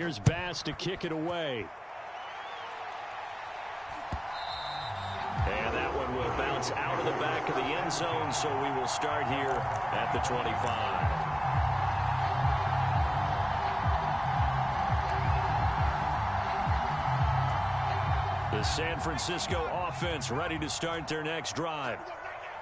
Here's Bass to kick it away. And that one will bounce out of the back of the end zone, so we will start here at the 25. The San Francisco offense ready to start their next drive.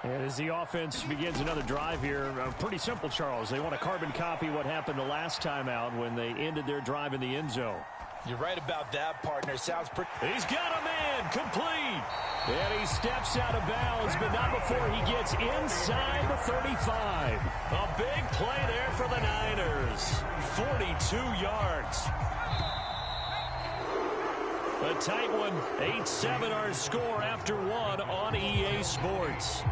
And as the offense begins another drive here, pretty simple, Charles. They want to carbon copy what happened the last time out when they ended their drive in the end zone. You're right about that, partner. Sounds pretty. He's got a man, complete. And he steps out of bounds, but not before he gets inside the 35. A big play there for the Niners. 42 yards. A tight one. 8-7 our score after one on EA Sports.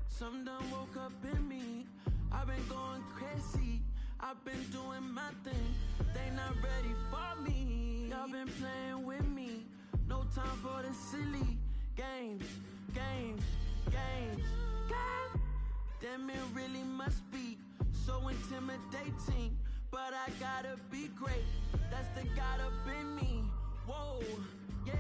Something done woke up in me. I've been going crazy. I've been doing my thing. They not ready for me. Y'all been playing with me. No time for the silly games. Damn, it really must be so intimidating. But I gotta be great. That's the God up in me. Whoa, yeah.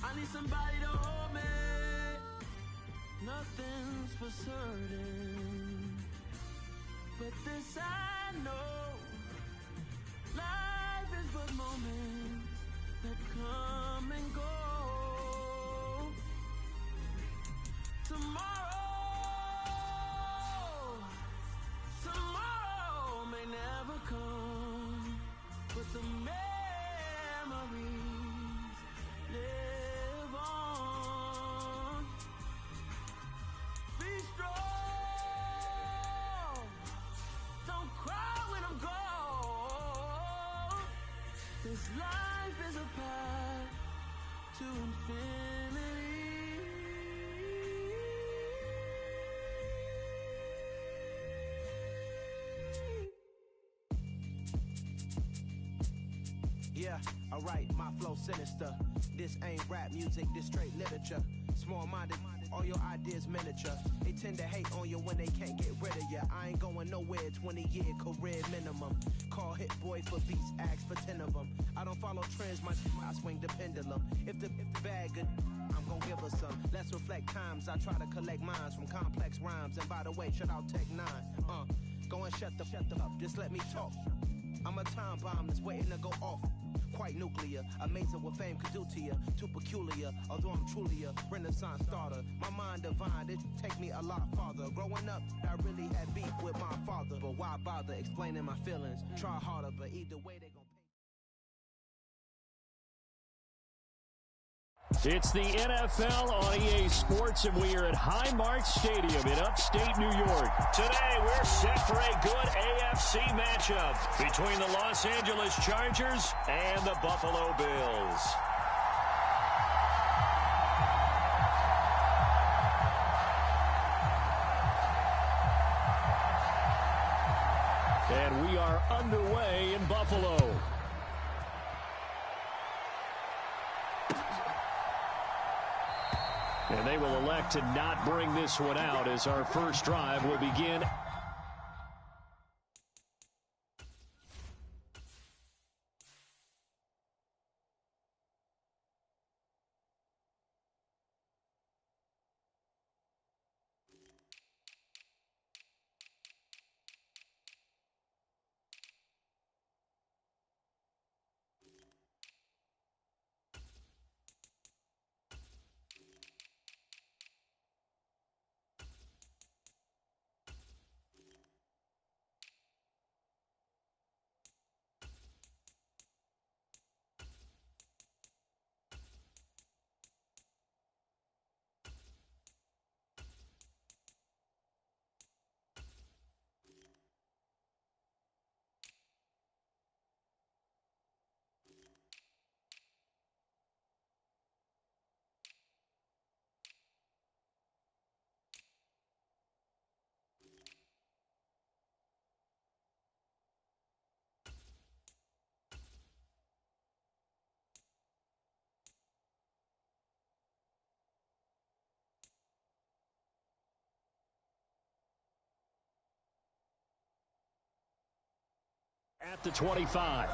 I need somebody to hold me. Nothing's for certain, but this I know. Life is but moments that come and go. Tomorrow may never come, but the memories live on. Be strong. This life is a path to infinity. Yeah, alright, my flow sinister. This ain't rap music, this straight literature. Small-minded, all your ideas miniature. They tend to hate on you when they can't get rid of you. I ain't going nowhere, 20-year career minimum. Call Hit Boy for beats, ask for 10 of them. I don't follow trends, I swing the pendulum. If the bag good, I'm gonna give her some. Let's reflect times, I try to collect minds from complex rhymes. And by the way, shut out Tech 9. Go and shut the up, just let me talk. I'm a time bomb that's waiting to go off. Quite nuclear, amazing what fame could do to you. Too peculiar, although I'm truly a Renaissance starter. My mind divine, it take me a lot farther. Growing up, I really had beef with my father. But why bother explaining my feelings? Try harder, but either way they gon' pay. It's the NFL on EA Sports, and we are at Highmark Stadium in upstate New York. Today, we're set for a good AFC matchup between the Los Angeles Chargers and the Buffalo Bills. And we are underway in Buffalo. And they will elect to not bring this one out as our first drive will begin. At the 25.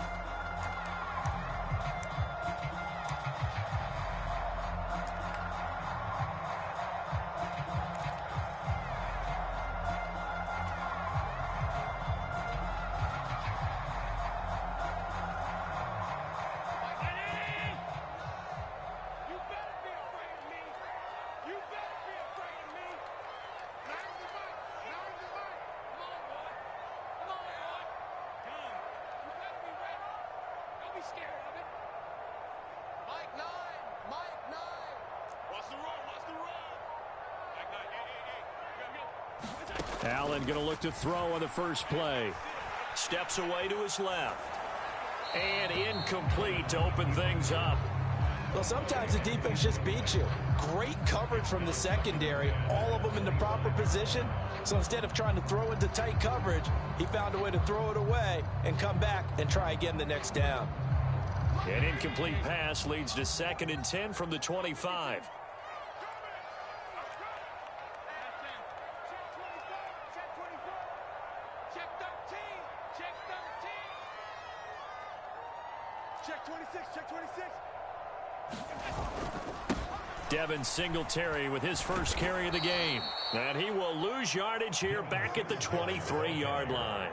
Allen going to look to throw on the first play. Steps away to his left. And incomplete to open things up. Well, sometimes the defense just beats you. Great coverage from the secondary, all of them in the proper position. So instead of trying to throw into tight coverage, he found a way to throw it away and come back and try again the next down. An incomplete pass leads to 2nd and 10 from the 25. Devin Singletary with his first carry of the game. And he will lose yardage here back at the 23-yard line.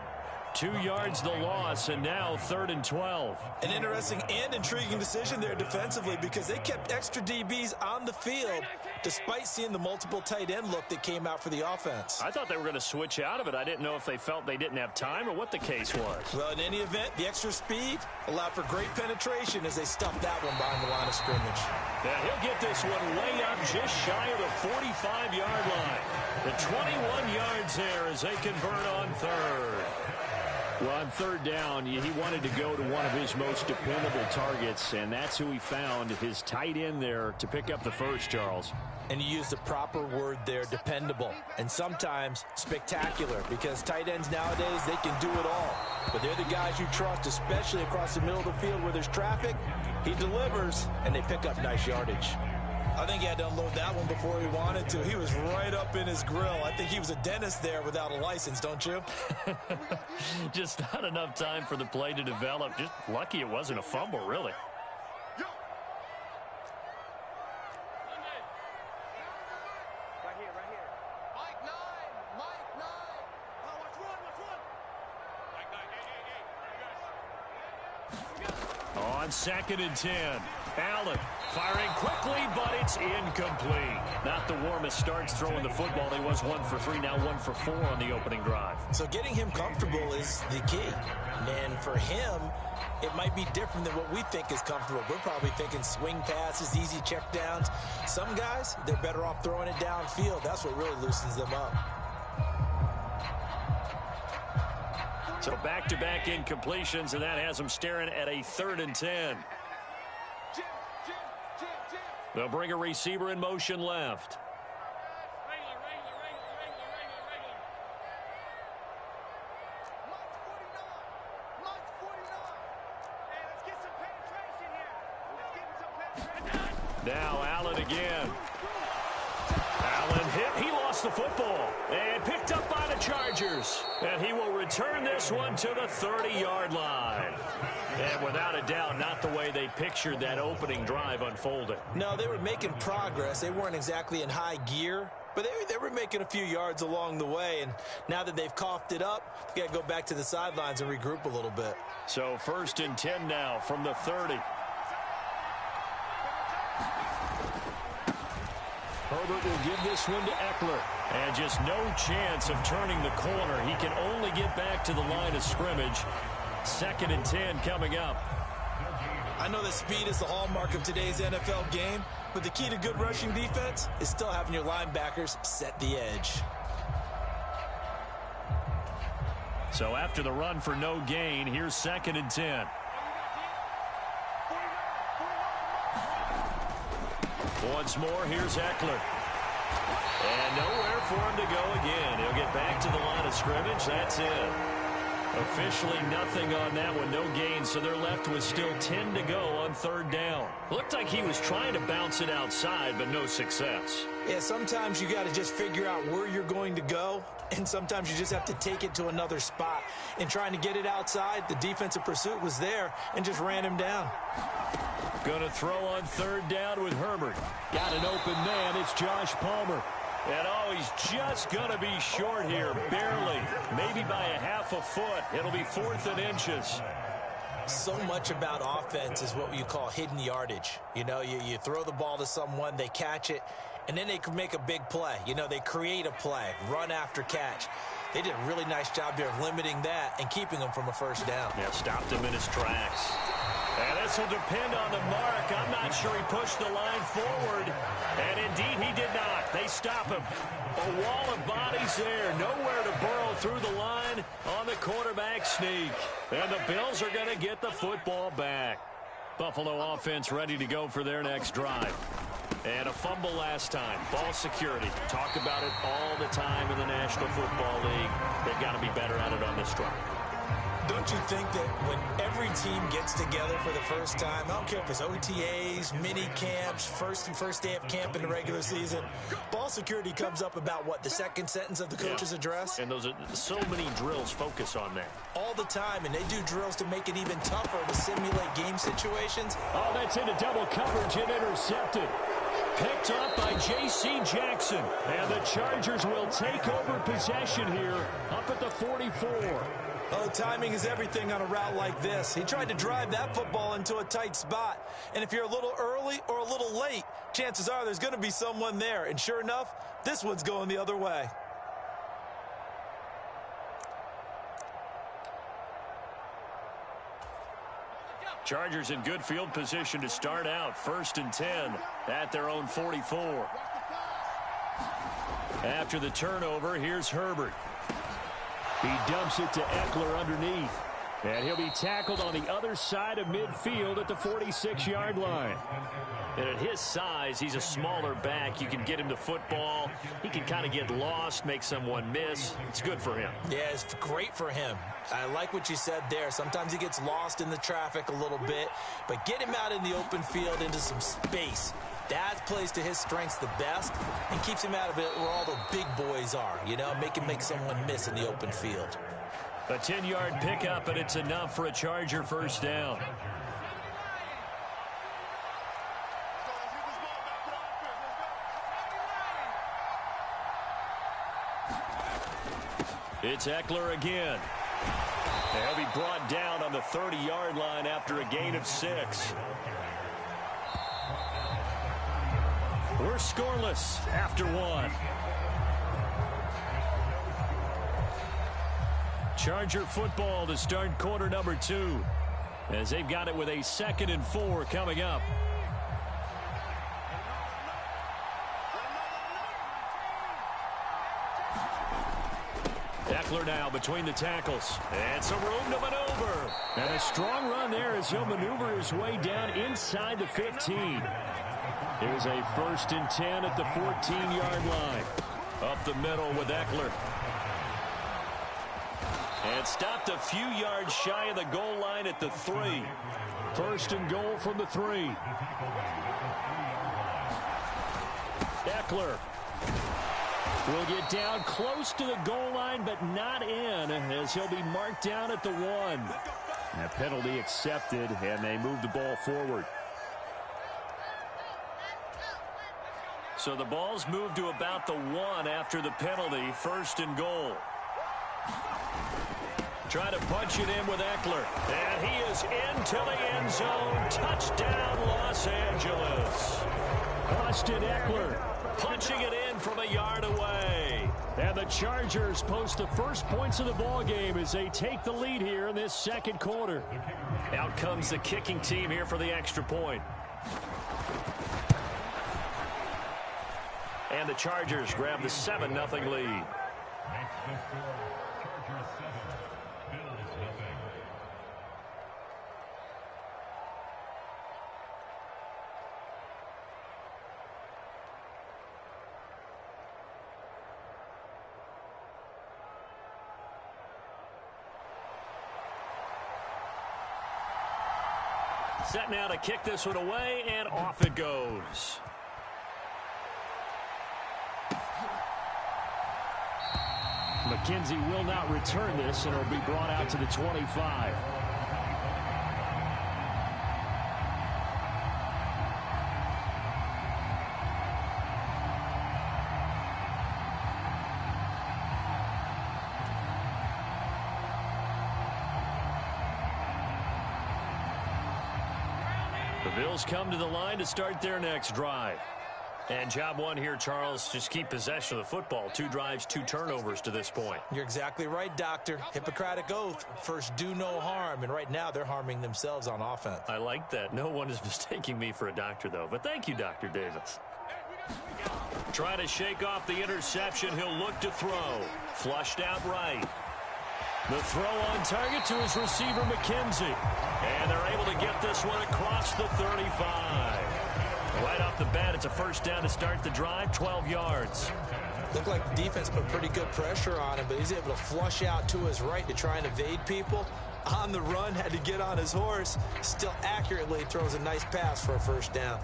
2 yards the loss, and now 3rd and 12. An interesting and intriguing decision there defensively because they kept extra DBs on the field despite seeing the multiple tight end look that came out for the offense. I thought they were going to switch out of it. I didn't know if they felt they didn't have time or what the case was. Well, in any event, the extra speed allowed for great penetration as they stuffed that one behind the line of scrimmage. Yeah, he'll get this one way up just shy of the 45-yard line. The 21 yards there as they convert on 3rd. Well, on third down, he wanted to go to one of his most dependable targets, and that's who he found, his tight end there, to pick up the first, Charles. And you used the proper word there, dependable, and sometimes spectacular, because tight ends nowadays, they can do it all. But they're the guys you trust, especially across the middle of the field where there's traffic. He delivers, and they pick up nice yardage. I think he had to unload that one before he wanted to. He was right up in his grill. I think he was a dentist there without a license, don't you? Just not enough time for the play to develop. Just lucky it wasn't a fumble, really. On 2nd and 10, Allen firing quickly, but it's incomplete. Not the warmest starts throwing the football. He was 1 for 3, now 1 for 4 on the opening drive. So getting him comfortable is the key. And for him, it might be different than what we think is comfortable. We're probably thinking swing passes, easy checkdowns. Some guys, they're better off throwing it downfield. That's what really loosens them up. So back-to-back incompletions, and that has them staring at a 3rd and 10. They'll bring a receiver in motion left. Now Allen again. Allen hit. He lost the football and picked up by the Chargers. And he will return this one to the 30-yard line. And without a doubt, not the way they pictured that opening drive unfolding. No, they were making progress. They weren't exactly in high gear, but they were making a few yards along the way. And now that they've coughed it up, they got to go back to the sidelines and regroup a little bit. So 1st and 10 now from the 30. Herbert will give this one to Eckler. And just no chance of turning the corner. He can only get back to the line of scrimmage. 2nd and 10 coming up. I know that speed is the hallmark of today's NFL game, but the key to good rushing defense is still having your linebackers set the edge. So after the run for no gain, here's 2nd and 10. Once more, here's Eckler. And nowhere for him to go again. He'll get back to the line of scrimmage. That's it. Officially nothing on that one. No gain, so they're left with still 10 to go on 3rd down. Looked like he was trying to bounce it outside, but no success. Yeah, sometimes you got to just figure out where you're going to go, and sometimes you just have to take it to another spot. And trying to get it outside, the defensive pursuit was there and just ran him down. Going to throw on 3rd down with Herbert. Got an open man. It's Josh Palmer. And oh, he's just going to be short here, barely. Maybe by a half a foot. It'll be 4th and inches. So much about offense is what you call hidden yardage. You know, you throw the ball to someone, they catch it, and then they can make a big play. You know, they create a play, run after catch. They did a really nice job there of limiting that and keeping him from a 1st down. Yeah, stopped him in his tracks. And this will depend on the mark. I'm not sure he pushed the line forward. And indeed, he did not. They stop him. A wall of bodies there. Nowhere to burrow through the line on the quarterback sneak. And the Bills are going to get the football back. Buffalo offense ready to go for their next drive. And a fumble last time. Ball security. Talk about it all the time in the National Football League. They've got to be better at it on this drive. Don't you think that when every team gets together for the first time, I don't care if it's OTAs, mini camps, first day of camp in the regular season, ball security comes up about what, the 2nd sentence of the coach's address? And those are so many drills focus on that. All the time, and they do drills to make it even tougher to simulate game situations. Oh, that's into double coverage and intercepted. Picked up by J.C. Jackson. And the Chargers will take over possession here up at the 44. Oh, timing is everything on a route like this. He tried to drive that football into a tight spot. And if you're a little early or a little late, chances are there's going to be someone there. And sure enough, this one's going the other way. Chargers in good field position to start out. 1st and 10 at their own 44. After the turnover, here's Herbert. He dumps it to Eckler underneath. And he'll be tackled on the other side of midfield at the 46-yard line. And at his size, he's a smaller back. You can get him the football. He can kind of get lost, make someone miss. It's good for him. Yeah, it's great for him. I like what you said there. Sometimes he gets lost in the traffic a little bit, but get him out in the open field into some space. That plays to his strengths the best and keeps him out of it where all the big boys are, you know, make someone miss in the open field. A 10-yard pickup, and it's enough for a Charger first down. It's Eckler again. He'll be brought down on the 30-yard line after a gain of 6. We're scoreless after 1. Charger football to start quarter number 2, as they've got it with a 2nd and 4 coming up. Eckler now between the tackles, and some room to maneuver. And a strong run there as he'll maneuver his way down inside the 15. Here's a 1st and 10 at the 14-yard line. Up the middle with Eckler. And stopped a few yards shy of the goal line at the 3. 1st and goal from the 3. Eckler will get down close to the goal line, but not in, as he'll be marked down at the 1. That penalty accepted, and they move the ball forward. So the ball's moved to about the 1 after the penalty. 1st and goal. Try to punch it in with Eckler. And he is into the end zone. Touchdown, Los Angeles. Austin Eckler punching it in from a yard away. And the Chargers post the first points of the ball game as they take the lead here in this 2nd quarter. Out comes the kicking team here for the extra point. And the Chargers grab the 7-0 lead. Set now to kick this one away, and off it goes. McKenzie will not return this, and it'll be brought out to the 25. The Bills come to the line to start their next drive. And job one here, Charles, just keep possession of the football. 2 drives, 2 turnovers to this point. You're exactly right, Doctor. Hippocratic oath. First, do no harm. And right now, they're harming themselves on offense. I like that. No one is mistaking me for a doctor, though. But thank you, Dr. Davis. Try to shake off the interception. He'll look to throw. Flushed out right. The throw on target to his receiver, McKenzie. And they're able to get this one across the 35. Right off the bat, it's a first down to start the drive, 12 yards. Looked like the defense put pretty good pressure on him, but he's able to flush out to his right to try and evade people. On the run, had to get on his horse. Still accurately throws a nice pass for a first down.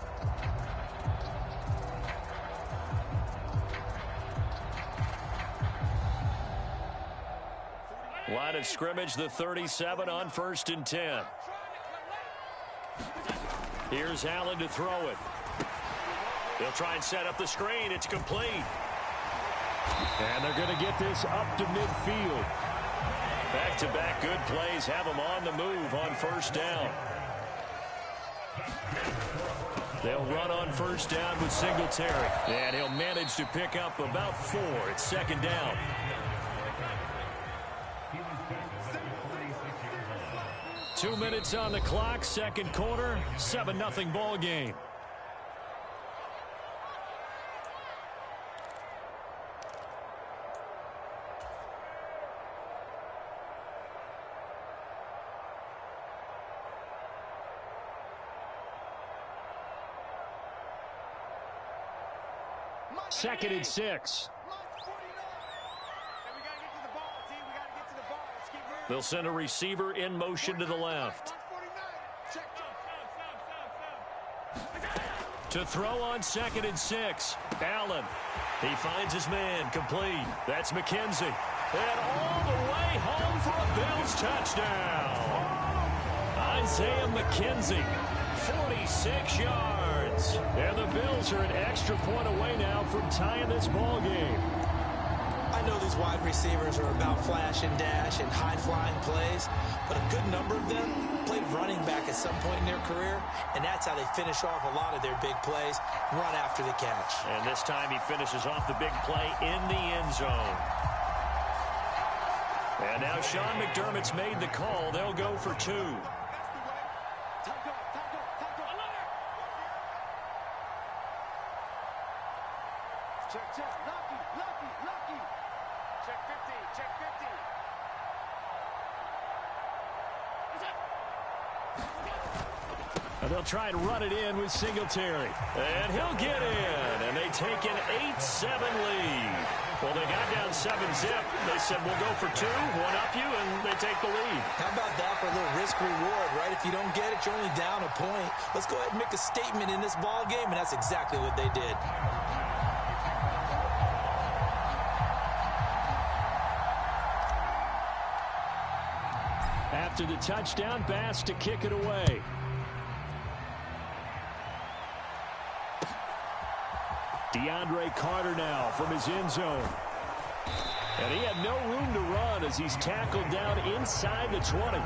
Line of scrimmage, the 37 on 1st and 10. Here's Allen to throw it. He'll try and set up the screen. It's complete. And they're going to get this up to midfield. Back-to-back good plays have them on the move on first down. They'll run on first down with Singletary. And he'll manage to pick up about 4. It's 2nd down. Two minutes on the clock, 2nd quarter, 7-0 ball game. 2nd and 6. They'll send a receiver in motion to the left. To throw on 2nd and 6. Allen. He finds his man. Complete. That's McKenzie. And all the way home for a Bills touchdown. Isaiah McKenzie. 46 yards. And the Bills are an extra point away now from tying this ball game. I know these wide receivers are about flash and dash and high-flying plays, but a good number of them played running back at some point in their career, and that's how they finish off a lot of their big plays, run after the catch. And this time he finishes off the big play in the end zone. And now Sean McDermott's made the call. They'll go for 2. Check. Lucky. Check 50. And they'll try and run it in with Singletary. And he'll get in. And they take an 8-7 lead. Well, they got down 7-zip. They said, we'll go for 2, one up you, and they take the lead. How about that for a little risk-reward, right? If you don't get it, you're only down a point. Let's go ahead and make a statement in this ball game, and that's exactly what they did. After the touchdown, Bass to kick it away. DeAndre Carter now from his end zone. And he had no room to run as he's tackled down inside the 20.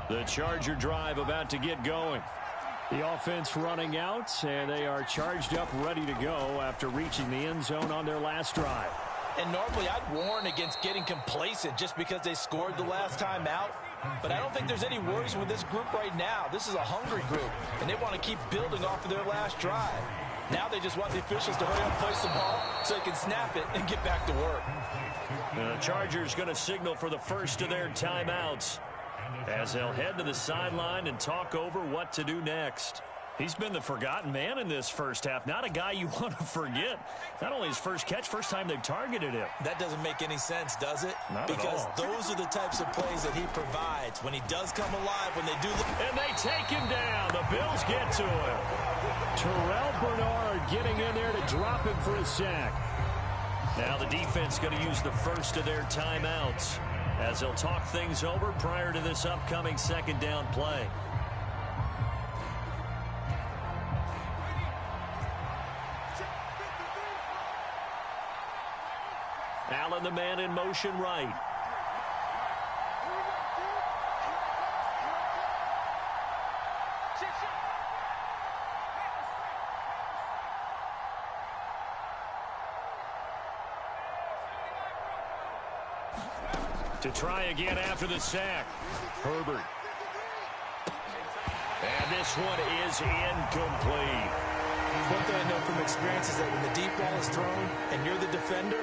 The Charger drive about to get going. The offense running out, and they are charged up, ready to go after reaching the end zone on their last drive. And normally I'd warn against getting complacent just because they scored the last time out. But I don't think there's any worries with this group right now. This is a hungry group, and they want to keep building off of their last drive. Now they just want the officials to hurry up and place the ball so they can snap it and get back to work. The Chargers going to signal for the first of their timeouts as they'll head to the sideline and talk over what to do next. He's been the forgotten man in this first half. Not a guy you want to forget. Not only his first catch, first time they've targeted him. That doesn't make any sense, does it? Not because at all. Those are the types of plays that he provides. When he does come alive, when they do look. And they take him down. The Bills get to him. Terrell Bernard getting in there to drop him for a sack. Now the defense going to use the first of their timeouts as they'll talk things over prior to this upcoming second down play. Allen, the man in motion right. To try again after the sack. Herbert. And this one is incomplete. One thing I know from experience is that when the deep ball is thrown and you're the defender,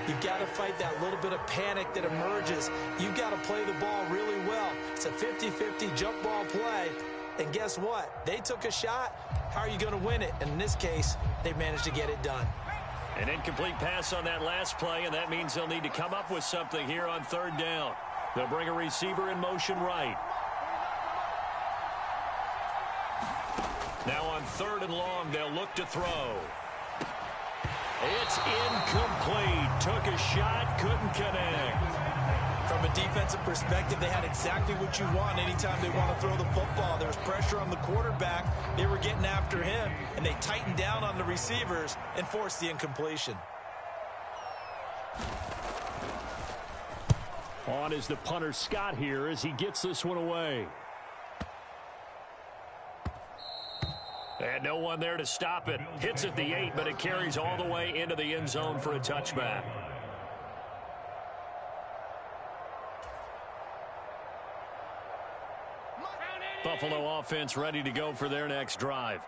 you've got to fight that little bit of panic that emerges. You've got to play the ball really well. It's a 50-50 jump ball play. And guess what? They took a shot. How are you going to win it? And in this case, they managed to get it done. An incomplete pass on that last play, and that means they'll need to come up with something here on third down. They'll bring a receiver in motion right. Now on third and long, they'll look to throw. It's incomplete. Took a shot, couldn't connect. From a defensive perspective, they had exactly what you want anytime they want to throw the football. There was pressure on the quarterback. They were getting after him, and they tightened down on the receivers and forced the incompletion. On is the punter Scott here as he gets this one away. And no one there to stop it. Hits at the 8, but it carries all the way into the end zone for a touchback. Buffalo offense ready to go for their next drive.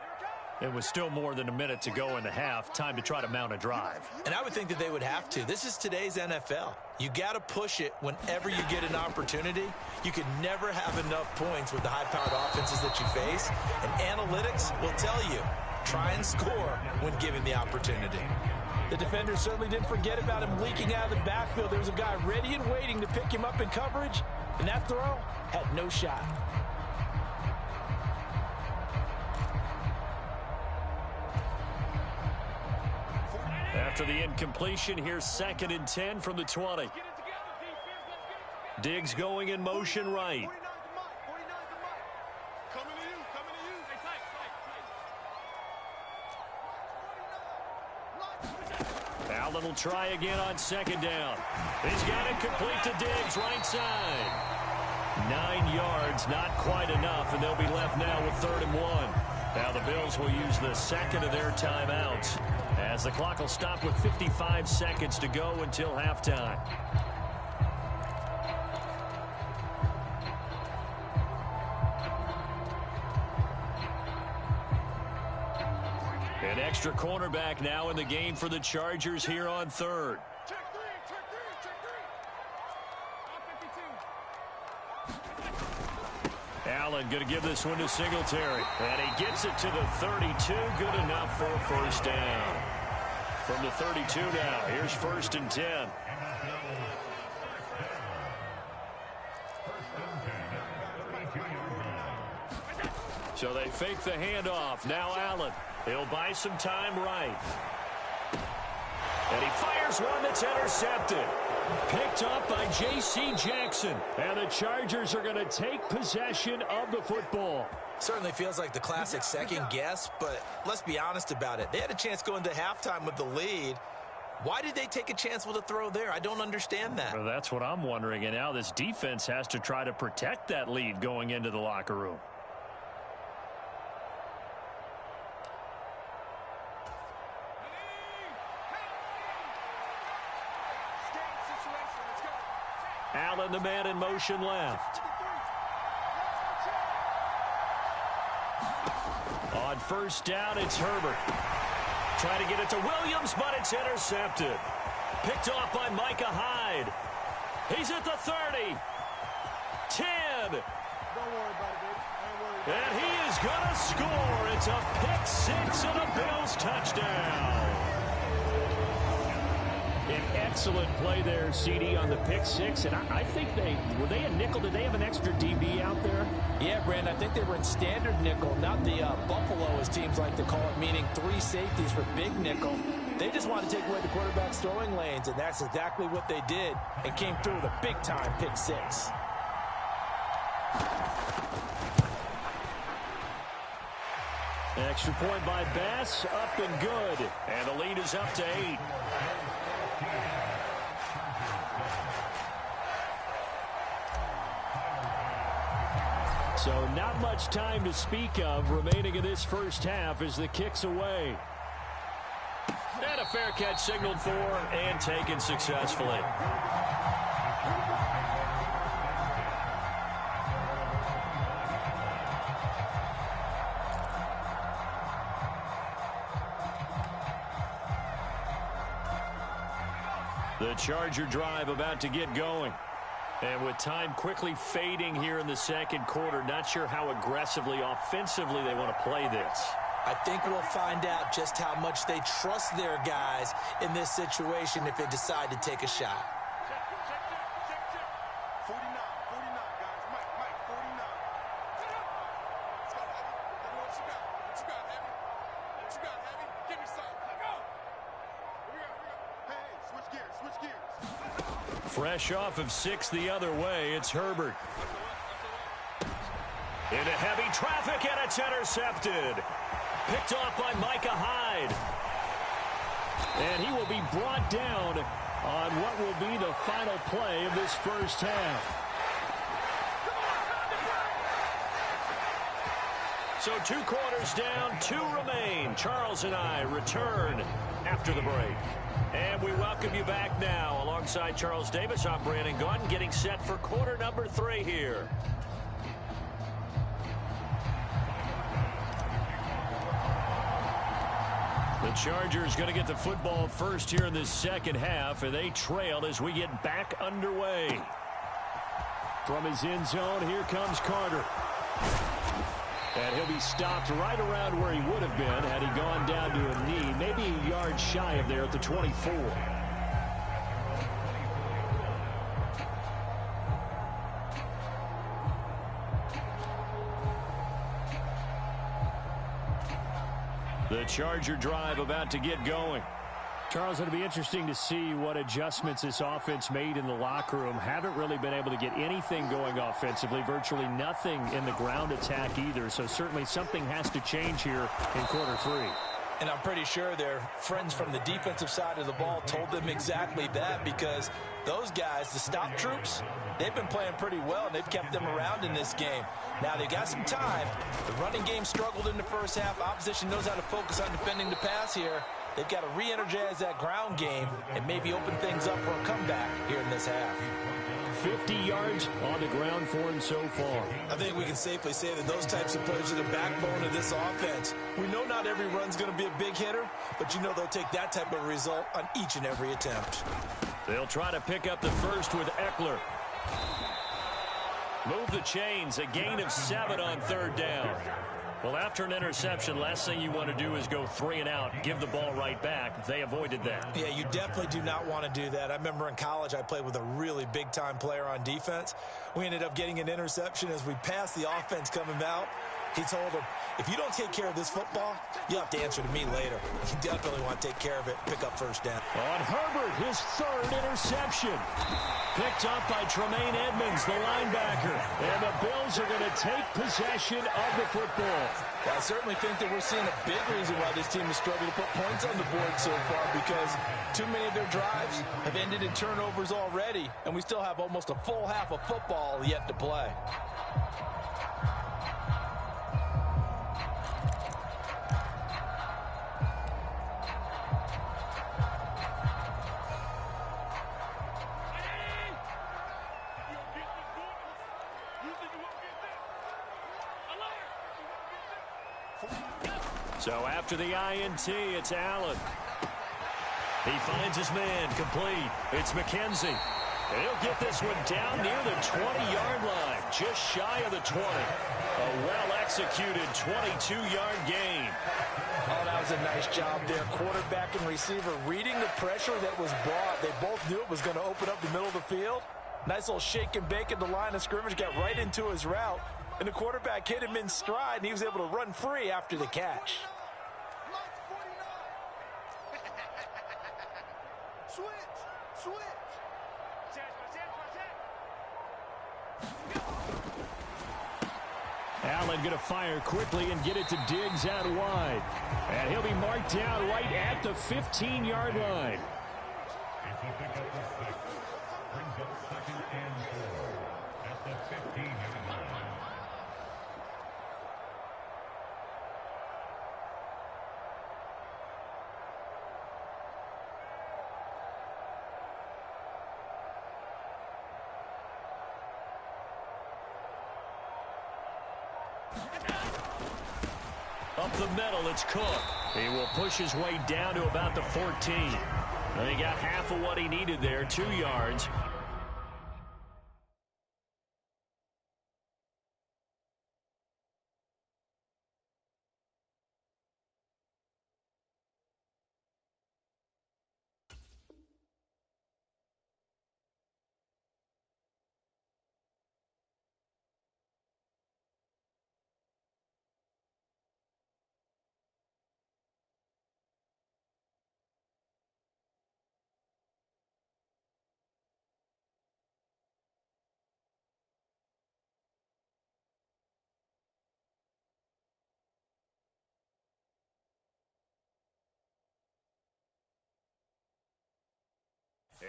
It was still more than a minute to go in the half. Time to try to mount a drive. And I would think that they would have to. This is today's NFL. You got to push it whenever you get an opportunity. You can never have enough points with the high-powered offenses that you face. And analytics will tell you, try and score when given the opportunity. The defender certainly didn't forget about him leaking out of the backfield. There was a guy ready and waiting to pick him up in coverage, and that throw had no shot. After the incompletion, here's 2nd and 10 from the 20. Diggs going in motion right. Allen will try again on 2nd down. He's got it complete to Diggs, right side. 9 yards, not quite enough, and they'll be left now with 3rd and 1. Now the Bills will use the second of their timeouts, as the clock will stop with 55 seconds to go until halftime. An extra cornerback now in the game for the Chargers here on 3rd. Allen going to give this one to Singletary. And he gets it to the 32. Good enough for a first down. From the 32 now, here's 1st and 10. So they fake the handoff. Now Allen. He'll buy some time right. And he fires one that's intercepted. Picked up by J.C. Jackson. And the Chargers are going to take possession of the football. Certainly feels like the classic second guess, but let's be honest about it. They had a chance going to halftime with the lead. Why did they take a chance with a throw there? I don't understand that. Well, that's what I'm wondering. And now this defense has to try to protect that lead going into the locker room. Allen, the man in motion left. On 1st down, it's Herbert. Trying to get it to Williams, but it's intercepted. Picked off by Micah Hyde. He's at the 30. 10. Don't worry about it, baby. I ain't worried. And he is going to score. It's a pick 6 and a Bills touchdown. An excellent play there, CD, on the pick 6. And I think were they a nickel? Did they have an extra DB out there? Yeah, Brandon, I think they were in standard nickel, not the Buffalo, as teams like to call it, meaning 3 safeties for big nickel. They just wanted to take away the quarterback's throwing lanes, and that's exactly what they did, and came through with a big-time pick 6. Extra point by Bass, up and good. And the lead is up to 8. So not much time to speak of remaining in this first half as the kick's away. And a fair catch signaled for and taken successfully. The Charger drive about to get going. And with time quickly fading here in the second quarter, not sure how aggressively, offensively they want to play this. I think we'll find out just how much they trust their guys in this situation if they decide to take a shot. Check. 49, guys. Mike, 49. Let's go, Heavy. Let me know what you got. What you got, Heavy? Give me some. Go. Here we go. Hey, switch gears. Fresh off of 6 the other way, it's Herbert. Into heavy traffic, and it's intercepted. Picked off by Micah Hyde. And he will be brought down on what will be the final play of this first half. So 2 quarters down, 2 remain. Charles and I return after the break. And we welcome you back now. Alongside Charles Davis, I'm Brandon Gaudin, getting set for quarter number 3 here. The Chargers going to get the football first here in this second half, and they trail as we get back underway. From his end zone, here comes Carter. And he'll be stopped right around where he would have been had he gone down to a knee, maybe a yard shy of there at the 24. The Charger drive about to get going. Charles, it'll be interesting to see what adjustments this offense made in the locker room. Haven't really been able to get anything going offensively, virtually nothing in the ground attack either. So certainly something has to change here in quarter three. And I'm pretty sure their friends from the defensive side of the ball told them exactly that, because those guys, the stop troops, they've been playing pretty well, and they've kept them around in this game. Now, they've got some time. The running game struggled in the first half. Opposition knows how to focus on defending the pass here. They've got to re-energize that ground game and maybe open things up for a comeback here in this half. 50 yards on the ground for him so far. I think we can safely say that those types of plays are the backbone of this offense. We know not every run's going to be a big hitter, but you know they'll take that type of result on each and every attempt. They'll try to pick up the first with Eckler. Move the chains, a gain of 7 on third down. Well, after an interception, last thing you want to do is go 3 and out, give the ball right back. They avoided that. Yeah, you definitely do not want to do that. I remember in college I played with a really big-time player on defense. We ended up getting an interception as we passed the offense coming out. He told him, if you don't take care of this football, you have to answer to me later. You definitely want to take care of it, pick up first down. On Herbert, his third interception. Picked up by Tremaine Edmonds, the linebacker. And the Bills are going to take possession of the football. Well, I certainly think that we're seeing a big reason why this team has struggled to put points on the board so far, because too many of their drives have ended in turnovers already, and we still have almost a full half of football yet to play. So after the INT, it's Allen. He finds his man, complete. It's McKenzie. He'll get this one down near the 20-yard line, just shy of the 20. A well-executed 22-yard gain. Oh, that was a nice job there. Quarterback and receiver reading the pressure that was brought. They both knew it was going to open up the middle of the field. Nice little shake and bake at the line of scrimmage, got right into his route. And the quarterback hit him in stride, and he was able to run free after the catch. Allen going to fire quickly and get it to Diggs out wide. And he'll be marked down right at the 15-yard line. Up the middle, it's Cook. He will push his way down to about the 14. And he got half of what he needed there, 2 yards.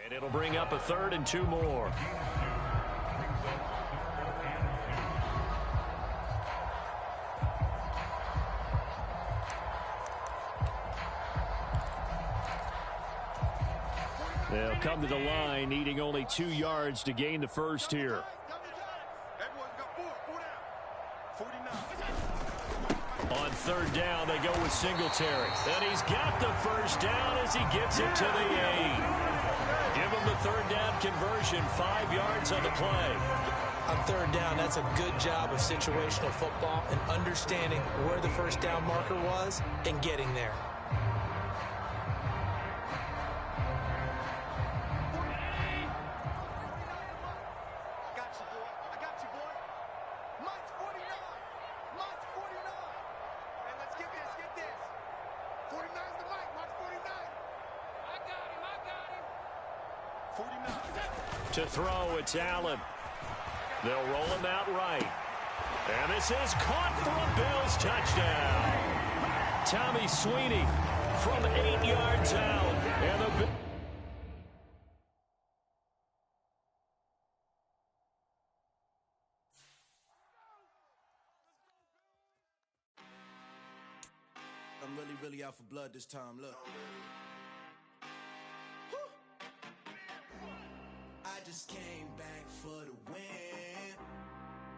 And it'll bring up a 3rd and 2 more. They'll come to the line, needing only 2 yards to gain the first here. On third down, they go with Singletary. And he's got the first down as he gets it to the 8. Give him the third down conversion, 5 yards on the play. On third down, that's a good job of situational football and understanding where the first down marker was and getting there. To throw, it's Allen. They'll roll him out right. And this is caught for a Bills touchdown. Tommy Sweeney from 8 yards out. And the I'm really out for blood this time, look. I just came back for the win.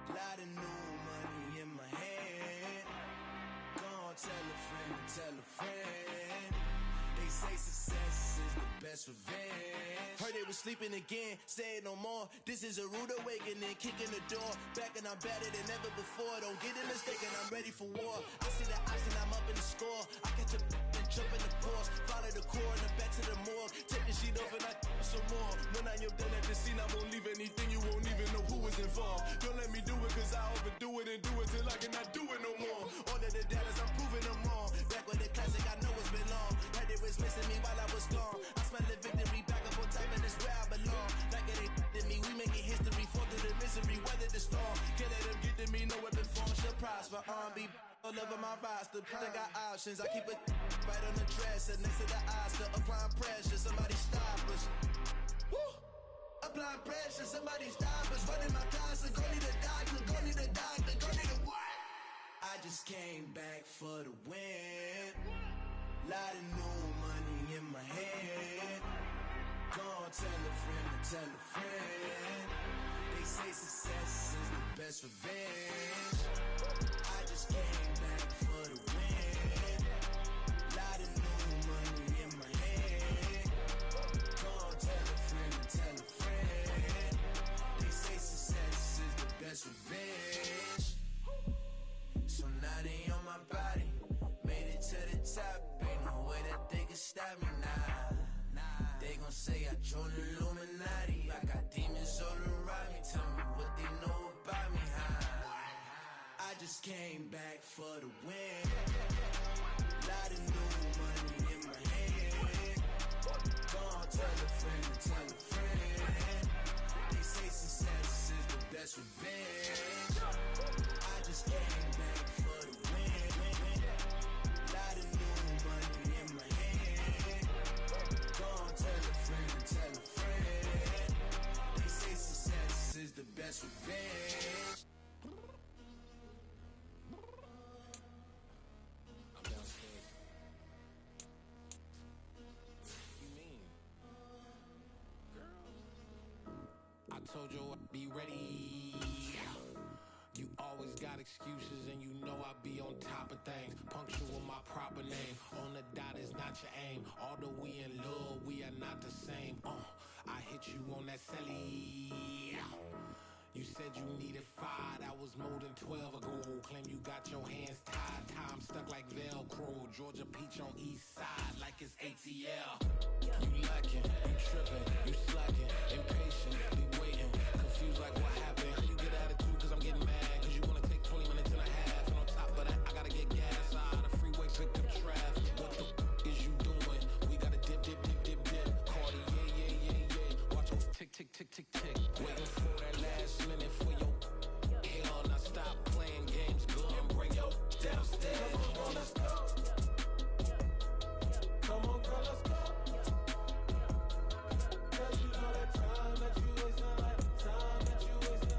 Lot of new money in my hand. Gonna tell a friend. They say success is the best revenge. Heard they was sleeping again, say it no more. This is a rude awakening, kicking the door. Back and I'm better than ever before. Don't get it mistaken, I'm ready for war. I see the option, I'm up in the score. I catch a and jump in the course. Follow the core and back to the morgue. Take the sheet off and I some more. When I am done at the scene, I won't leave anything. You won't even know who was involved. Don't let me do it, cause I overdo it and do it till I cannot do it no more. All of the doubters, I'm proving them wrong. Back with the classic, I know it's been long. Heard they was missing me while I was gone. I smell the victory, back up on time, and it's where I belong. Like it ain't to me, we making history. Fall through the misery, weather the storm. Can't let them get to me, no weapon form should prosper. R&B all over my roster, I got options. I keep it right on the dresser, next to the Oscar. Applying pressure, somebody stop us. Woo! Applying pressure, somebody stop us. Running my closet, go need a doctor, go need a doctor, go need a what? I just came back for the win. Lot of new money in my hand. Gonna tell a friend. They say success is the best revenge. I just came back for the win. Lot of new money in my hand. Gonna tell a friend. They say success is the best revenge. So now they on my body. Made it to the top. Ain't no way that they can stop me now. They gon' say I joined the Illuminati. I got demons all around me. Tell me what they know about me, huh? I just came back for the win. Lot of new money in my hand. Gonna tell a friend. They say success is the best revenge. I just came back for the win. Lot of new money in my hand. Gonna tell a friend. They say success is the best revenge. I'm downstairs. You mean? Girl. I told you I'd be ready. You always got excuses and you know I be on top of things. Punctual my proper name. On the dot is not your aim. Although we in love, we are not the same. I hit you on that celly. You said you needed 5, that was more than 12 ago. Claim you got your hands tied, time stuck like Velcro. Georgia Peach on east side like it's ATL. You lacking, you tripping, you slacking, impatient, we waiting, confused like what happened. You get attitude cause I'm getting mad, cause you wanna take 20 minutes and a half. And on top of that, I gotta get gas out of the freeway, picked up traffic. What the is you doing? We gotta dip. Cardi, yeah. Watch your tick. Waiting for that last minute for your hell. Now stop playing games, go and bring your downstairs. Come on, let's go. Come on, girl, let's go. Cause you know that time that you wasting, like time that you wasting.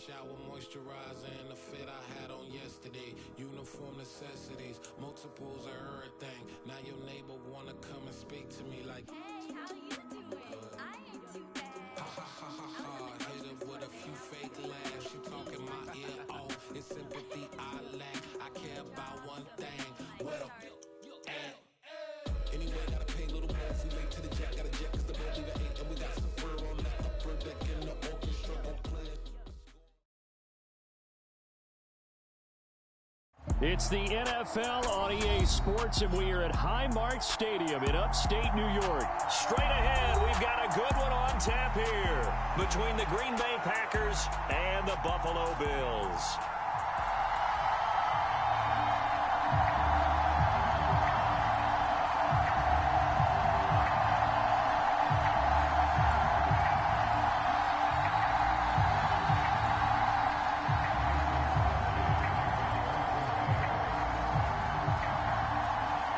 shower moisturizer and the fit I had on yesterday. Uniform necessities, multiples of everything. Now your neighbor wanna come and speak to me like, hey, how you doing? I ain't too bad. ha ha ha ha ha. Hit her with a few fake laughs. She talking my ear off. It's sympathy I lack. I care about one thing. Where the at? Anyway, gotta pay a little more. We late to the jack. Got a jet cause the boat leave at 8. And we got some fur on the upper deck in the orchestra on play. It's the NFL on EA Sports, and we are at Highmark Stadium in upstate New York. Straight ahead, we've got a good one on tap here between the Green Bay Packers and the Buffalo Bills.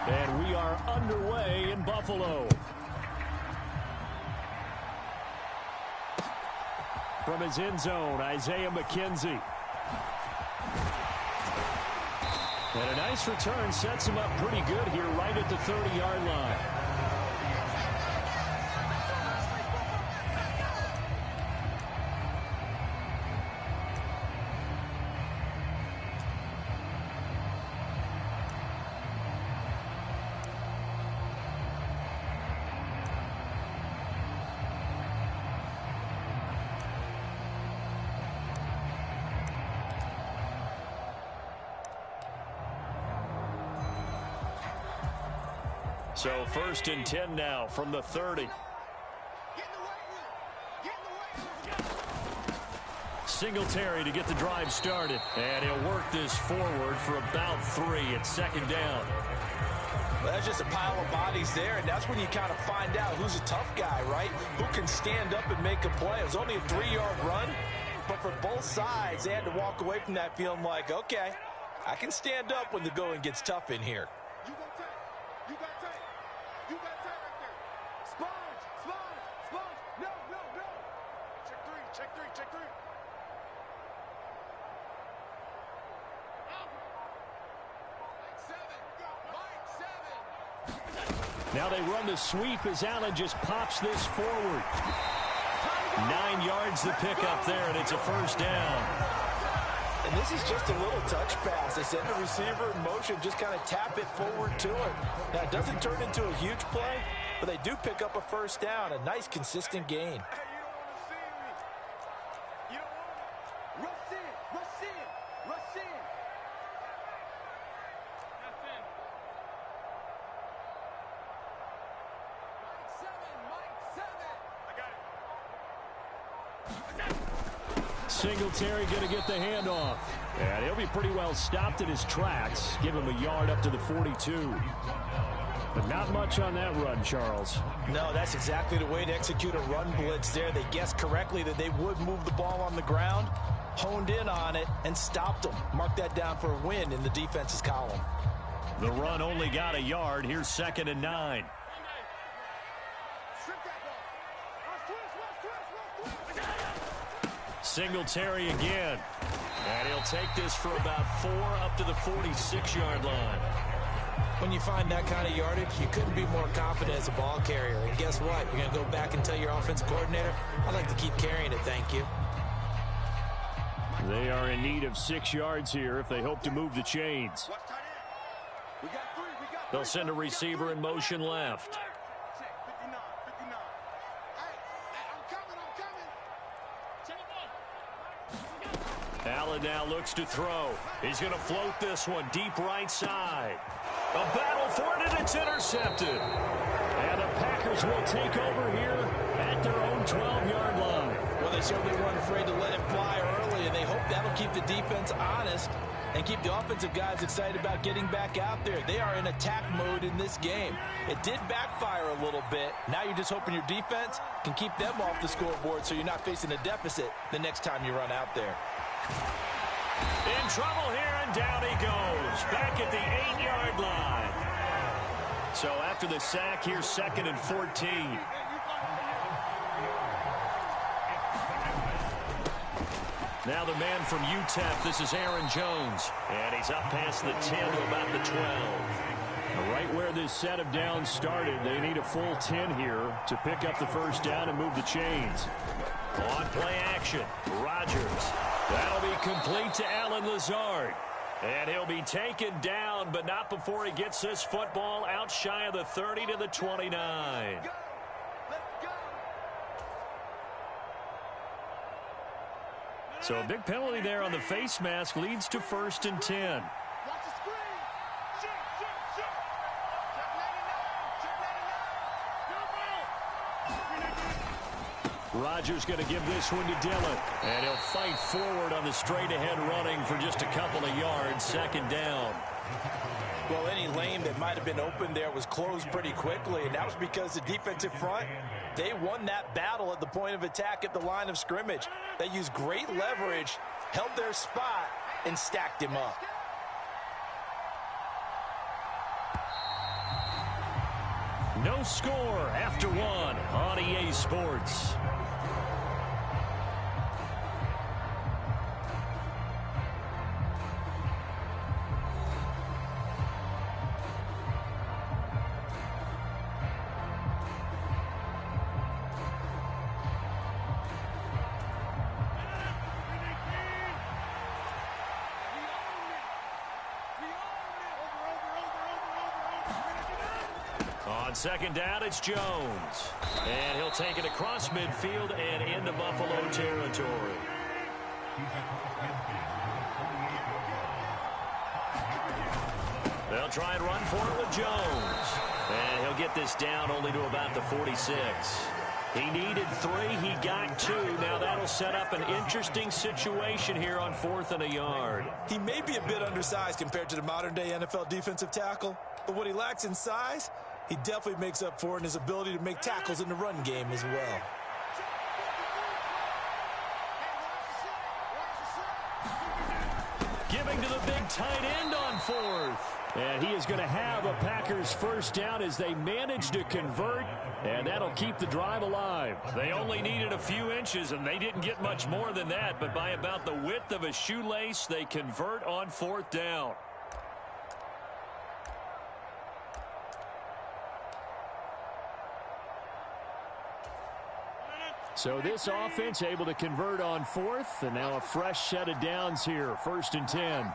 And we are underway in Buffalo. From his end zone, Isaiah McKenzie. And a nice return sets him up pretty good here right at the 30-yard line. So 1st and 10 now from the 30. Singletary to get the drive started. And he'll work this forward for about 3 at 2nd down. Well, that's just a pile of bodies there, and that's when you kind of find out who's a tough guy, right? Who can stand up and make a play. It was only a 3-yard run, but for both sides, they had to walk away from that feeling like, okay, I can stand up when the going gets tough in here. You got tight. You got tight. You got tight right there. Sponge, sponge, sponge. No, no, no. Check 3, check 3, check 3. Now they run the sweep as Allen just pops this forward. 9 yards the pickup there, and it's a 1st down. And this is just a little touch pass. They send the receiver in motion, just kind of tap it forward to him. Now, it doesn't turn into a huge play, but they do pick up a 1st down, a nice, consistent gain. You don't want to see me. Rush in, rush in, rush in. That's in. Mike 7, Mike 7. I got it. Singletary going to get the handoff. And he'll be pretty well stopped in his tracks. Give him a yard up to the 42. But not much on that run, Charles. No, that's exactly the way to execute a run blitz there. They guessed correctly that they would move the ball on the ground, honed in on it, and stopped them. Mark that down for a win in the defense's column. The run only got a yard. Here's 2nd and 9. Singletary again. And he'll take this for about 4 up to the 46-yard line. When you find that kind of yardage, you couldn't be more confident as a ball carrier. And guess what? You're going to go back and tell your offensive coordinator, I'd like to keep carrying it, thank you. They are in need of 6 yards here if they hope to move the chains. They'll send a receiver in motion left. Allen now looks to throw. He's going to float this one deep right side. A battle for it, and it's intercepted. And the Packers will take over here at their own 12-yard line. Well, they certainly weren't afraid to let it fly early, and they hope that'll keep the defense honest and keep the offensive guys excited about getting back out there. They are in attack mode in this game. It did backfire a little bit. Now you're just hoping your defense can keep them off the scoreboard so you're not facing a deficit the next time you run out there. In trouble here, and down he goes. Back at the 8-yard line. So after the sack, here's 2nd and 14. Now the man from UTEP, this is Aaron Jones. And he's up past the 10 to about the 12. Right where this set of downs started, they need a full 10 here to pick up the first down and move the chains. On play action, Rodgers. That'll be complete to Alan Lazard. And he'll be taken down, but not before he gets this football out shy of the 30 to the 29. So a big penalty there on the face mask leads to 1st and 10. Rodgers going to give this one to Dillon. And he'll fight forward on the straight-ahead running for just a couple of yards. 2nd down. Well, any lane that might have been open there was closed pretty quickly, and that was because the defensive front, they won that battle at the point of attack at the line of scrimmage. They used great leverage, held their spot, and stacked him up. No score after 1 on EA Sports. On 2nd down, it's Jones. And he'll take it across midfield and into Buffalo territory. They'll try and run for it with Jones. And he'll get this down only to about the 46. He needed 3. He got 2. Now that'll set up an interesting situation here on 4th and a yard. He may be a bit undersized compared to the modern-day NFL defensive tackle, but what he lacks in size, he definitely makes up for it in his ability to make tackles in the run game as well. Giving to the big tight end on 4th. And he is going to have a Packers first down as they manage to convert, and that'll keep the drive alive. They only needed a few inches, and they didn't get much more than that, but by about the width of a shoelace, they convert on 4th down. So this offense able to convert on 4th, and now a fresh set of downs here, 1st and 10.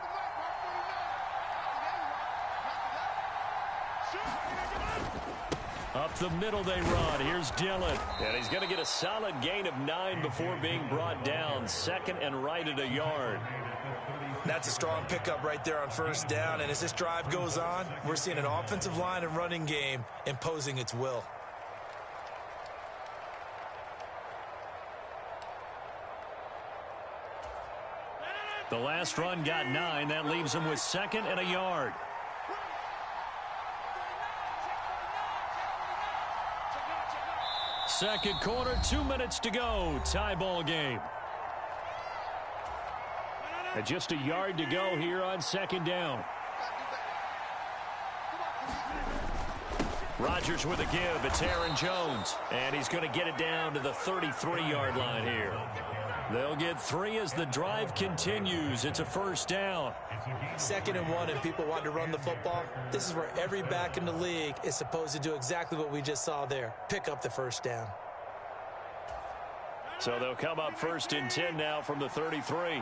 Up the middle they run. Here's Dillon. And he's going to get a solid gain of 9 before being brought down. 2nd and right at a yard. That's a strong pickup right there on 1st down. And as this drive goes on, we're seeing an offensive line and running game imposing its will. The last run got 9. That leaves him with 2nd and a yard. Second quarter, 2 minutes to go. Tie ball game. And just a yard to go here on 2nd down. Rodgers with a give. It's Aaron Jones. And he's going to get it down to the 33-yard line here. They'll get 3 as the drive continues. It's a first down. 2nd and 1 and people want to run the football. This is where every back in the league is supposed to do exactly what we just saw there. Pick up the first down. So they'll come up 1st and 10 now from the 33.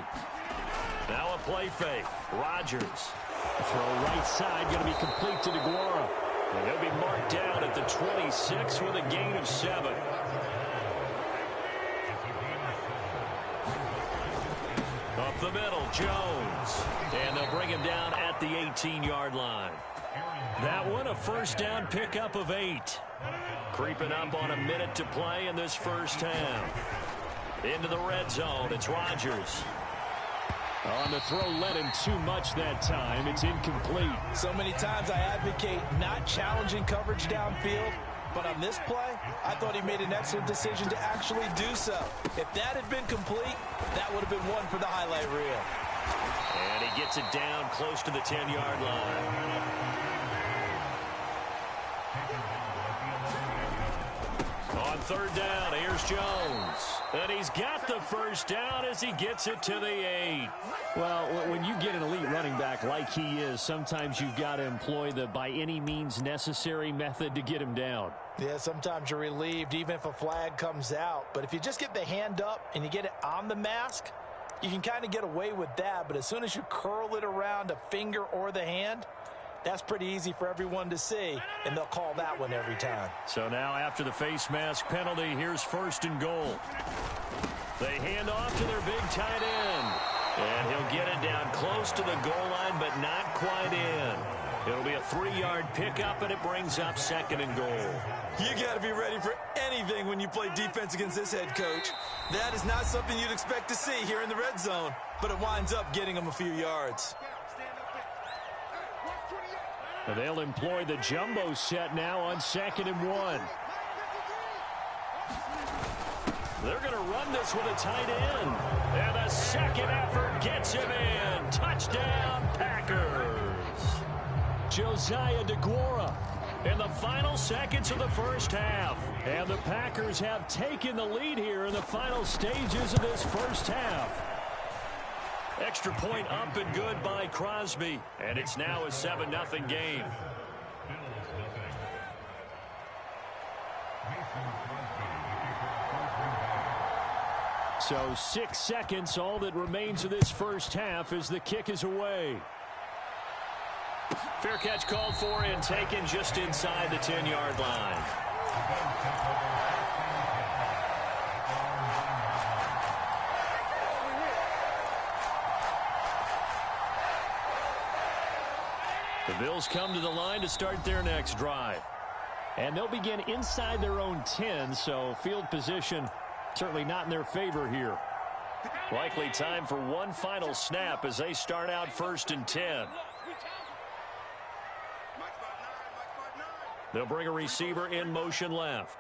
Now a play fake. Rodgers. Throw right side going to be complete to DeGuara. And he'll be marked down at the 26 with a gain of 7. Up the middle, Jones. And they'll bring him down at the 18-yard line. That one, a first down pickup of 8. Creeping up on a minute to play in this first half. Into the red zone, it's Rodgers. On the throw, led him too much that time. It's incomplete. So many times I advocate not challenging coverage downfield, but on this play, I thought he made an excellent decision to actually do so. If that had been complete, that would have been one for the highlight reel. And he gets it down close to the 10-yard line. On third down. Here's Jones. And he's got the first down as he gets it to the 8. Well, when you get an elite running back like he is, sometimes you've got to employ the by any means necessary method to get him down. Yeah, sometimes you're relieved even if a flag comes out. But if you just get the hand up and you get it on the mask, you can kind of get away with that. But as soon as you curl it around a finger or the hand, that's pretty easy for everyone to see, and they'll call that one every time. So now after the face mask penalty, here's 1st and goal. They hand off to their big tight end. And he'll get it down close to the goal line, but not quite in. It'll be a 3-yard pickup, and it brings up 2nd and goal. You got to be ready for anything when you play defense against this head coach. That is not something you'd expect to see here in the red zone, but it winds up getting them a few yards. They'll employ the jumbo set now on 2nd and 1. They're going to run this with a tight end. And the second effort gets him in. Touchdown, Packers. Josiah DeGuara In the final seconds of the first half. And the Packers have taken the lead here in the final stages of this first half. Extra point up and good by Crosby. And it's now a 7-0 game. So 6 seconds, all that remains of this first half as the kick is away. Fair catch called for and taken just inside the 10-yard line. The Bills come to the line to start their next drive. And they'll begin inside their own 10, so field position certainly not in their favor here. Likely time for one final snap as they start out 1st and 10. They'll bring a receiver in motion left.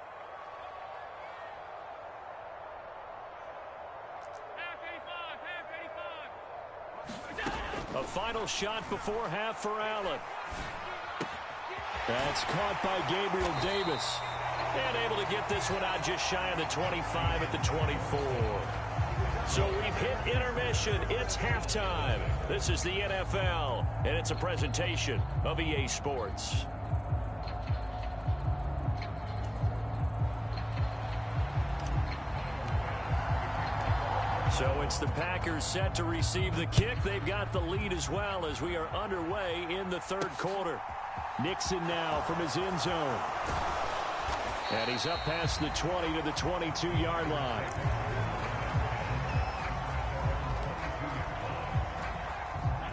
A final shot before half for Allen. That's caught by Gabriel Davis. And able to get this one out just shy of the 25 at the 24. So we've hit intermission. It's halftime. This is the NFL, and it's a presentation of EA Sports. So it's the Packers set to receive the kick. They've got the lead as well as we are underway in the third quarter. Nixon now from his end zone. And he's up past the 20 to the 22-yard line.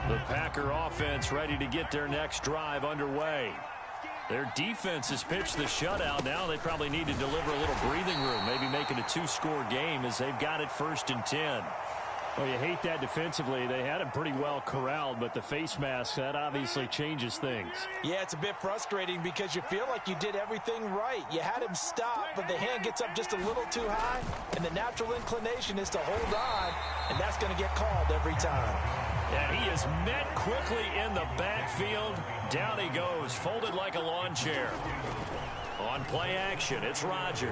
The Packer offense ready to get their next drive underway. Their defense has pitched the shutout. Now they probably need to deliver a little breathing room, maybe make it a 2-score game as they've got it 1st and 10. Well, you hate that defensively. They had him pretty well corralled, but the face mask, that obviously changes things. Yeah, it's a bit frustrating because you feel like you did everything right. You had him stop, but the hand gets up just a little too high, and the natural inclination is to hold on, and that's going to get called every time. And he is met quickly in the backfield. Down he goes, folded like a lawn chair. On play action, it's Rodgers.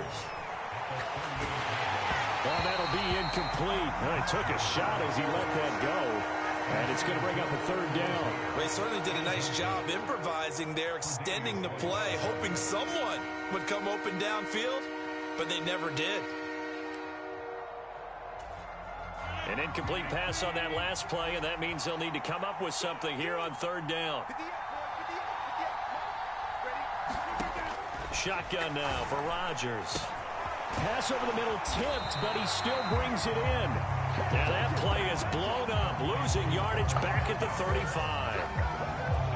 Well, that'll be incomplete. Well, he took a shot as he let that go. And it's going to bring up a 3rd down. Well, he certainly did a nice job improvising there, extending the play, hoping someone would come open downfield, but they never did. An incomplete pass on that last play, and that means they'll need to come up with something here on 3rd down. Shotgun now for Rodgers. Pass over the middle tipped, but he still brings it in. Now that play is blown up, losing yardage back at the 35.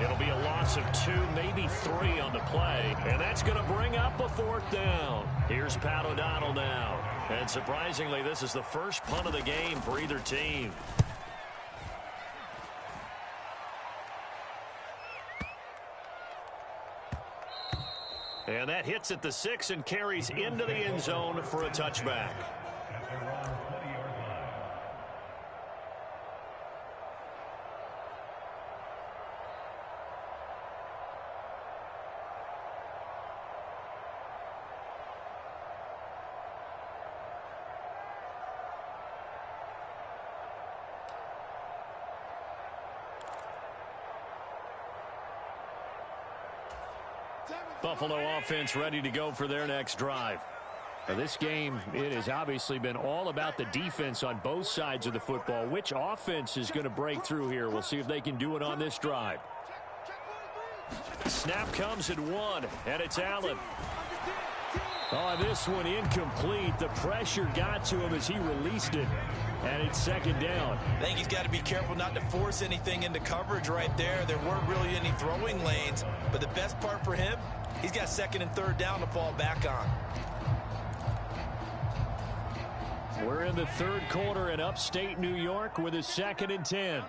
It'll be a loss of 2, maybe 3 on the play, and that's going to bring up a 4th down. Here's Pat O'Donnell now. And surprisingly, this is the first punt of the game for either team. And that hits at the 6 and carries into the end zone for a touchback. Buffalo offense ready to go for their next drive. Now this game, it has obviously been all about the defense on both sides of the football. Which offense is going to break through here? We'll see if they can do it on this drive. Snap comes at 1, and it's Allen. Oh, this one incomplete. The pressure got to him as he released it, and it's second down. I think he's got to be careful not to force anything into coverage right there. There weren't really any throwing lanes, but the best part for him, he's got second and third down to fall back on. We're in the third quarter in upstate New York with a 2nd and 10.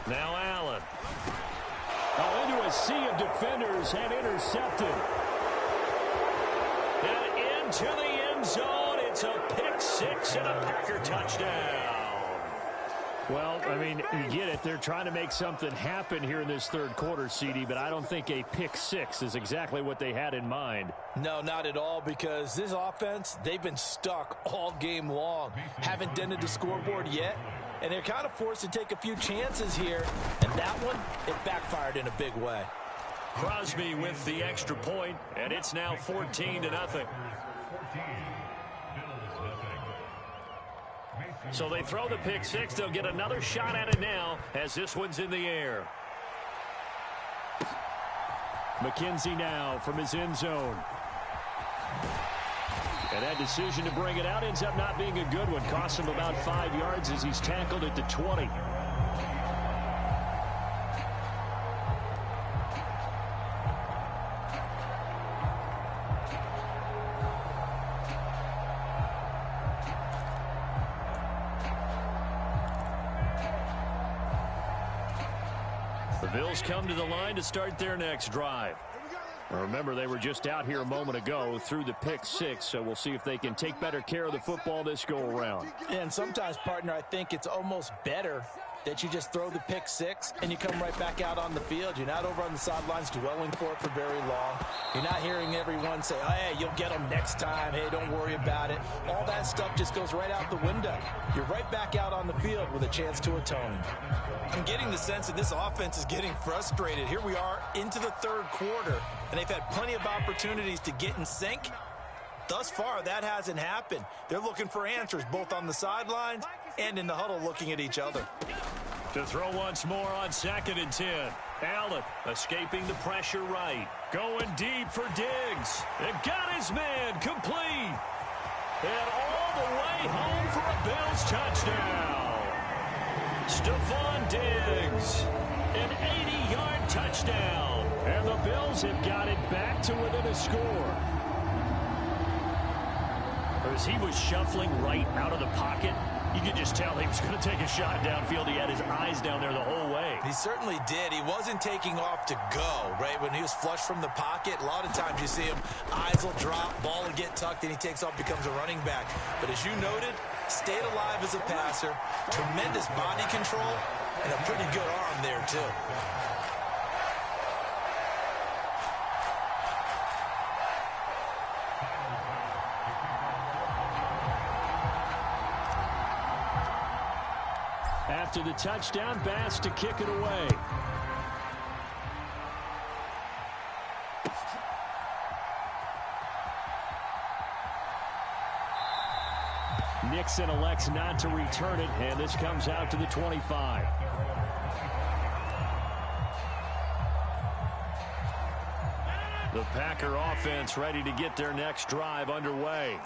Now Allen. Oh, into a sea of defenders and intercepted. And into the end zone. It's a pick six and a Packer touchdown. Well, I mean, you get it. They're trying to make something happen here in this third quarter, CD, but I don't think a pick six is exactly what they had in mind. No, not at all, because this offense, they've been stuck all game long. Haven't dented the scoreboard yet, and they're kind of forced to take a few chances here, and that one, it backfired in a big way. Crosby with the extra point, and it's now 14-0. So they throw the pick six. They'll get another shot at it now as this one's in the air. McKenzie now from his end zone. And that decision to bring it out ends up not being a good one. Costs him about 5 yards as he's tackled at the 20. The Bills come to the line to start their next drive. Remember, they were just out here a moment ago through the pick six, so we'll see if they can take better care of the football this go-around. And sometimes, partner, I think it's almost better that you just throw the pick six and you come right back out on the field. You're not over on the sidelines dwelling for it for very long. You're not hearing everyone say, oh, hey, you'll get them next time. Hey, don't worry about it. All that stuff just goes right out the window. You're right back out on the field with a chance to atone. I'm getting the sense that this offense is getting frustrated. Here we are into the third quarter, and they've had plenty of opportunities to get in sync. Thus far, that hasn't happened. They're looking for answers both on the sidelines and in the huddle looking at each other. To throw once more on 2nd and 10. Allen escaping the pressure right. Going deep for Diggs. And got his man complete. And all the way home for a Bills touchdown. Stephon Diggs. An 80-yard touchdown. And the Bills have got it back to within a score. As he was shuffling right out of the pocket, you could just tell he was going to take a shot downfield. He had his eyes down there the whole way. He certainly did. He wasn't taking off to go, right? When he was flushed from the pocket, a lot of times you see him, eyes will drop, ball will get tucked, and he takes off, becomes a running back. But as you noted, stayed alive as a passer, tremendous body control, and a pretty good arm there, too. After the touchdown, Bass to kick it away. Nixon elects not to return it, and this comes out to the 25. The Packer offense ready to get their next drive underway.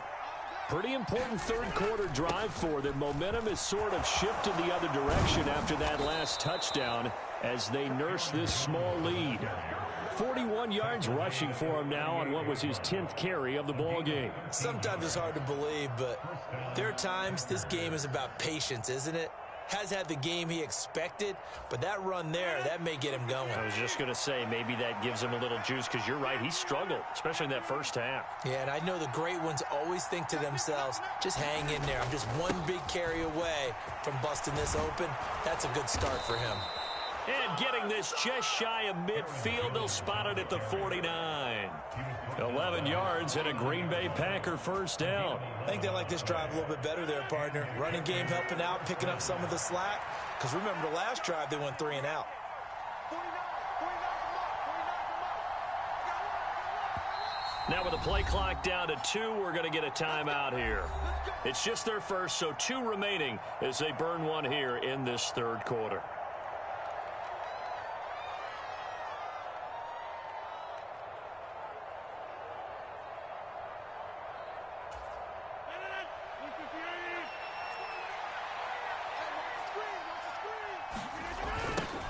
Pretty important third quarter drive for them. Momentum has sort of shifted the other direction after that last touchdown as they nurse this small lead. 41 yards rushing for him now on what was his 10th carry of the ball game. Sometimes it's hard to believe, but there are times this game is about patience, isn't it? Has had the game he expected, but that run there, that may get him going. I was just going to say, maybe that gives him a little juice, because you're right, he struggled, especially in that first half. Yeah, and I know the great ones always think to themselves, just hang in there. I'm just one big carry away from busting this open. That's a good start for him. And getting this just shy of midfield, they'll spot it at the 49. 11 yards and a Green Bay Packer first down. I think they like this drive a little bit better there, partner. Running game helping out, picking up some of the slack. Because remember, the last drive, they went 3 and out. Now with the play clock down to 2, we're going to get a timeout here. It's just their first, so 2 remaining as they burn one here in this third quarter.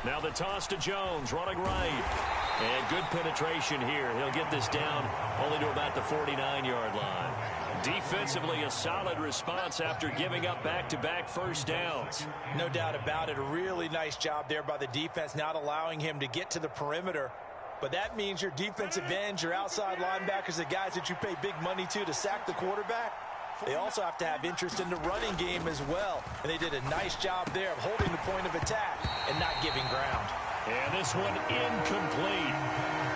Now the toss to Jones, running right. And good penetration here. He'll get this down only to about the 49-yard line. Defensively, a solid response after giving up back-to-back first downs. No doubt about it. A really nice job there by the defense, not allowing him to get to the perimeter. But that means your defensive ends, your outside linebackers, the guys that you pay big money to sack the quarterback, they also have to have interest in the running game as well. And they did a nice job there of holding the point of attack and not giving ground. And this one incomplete.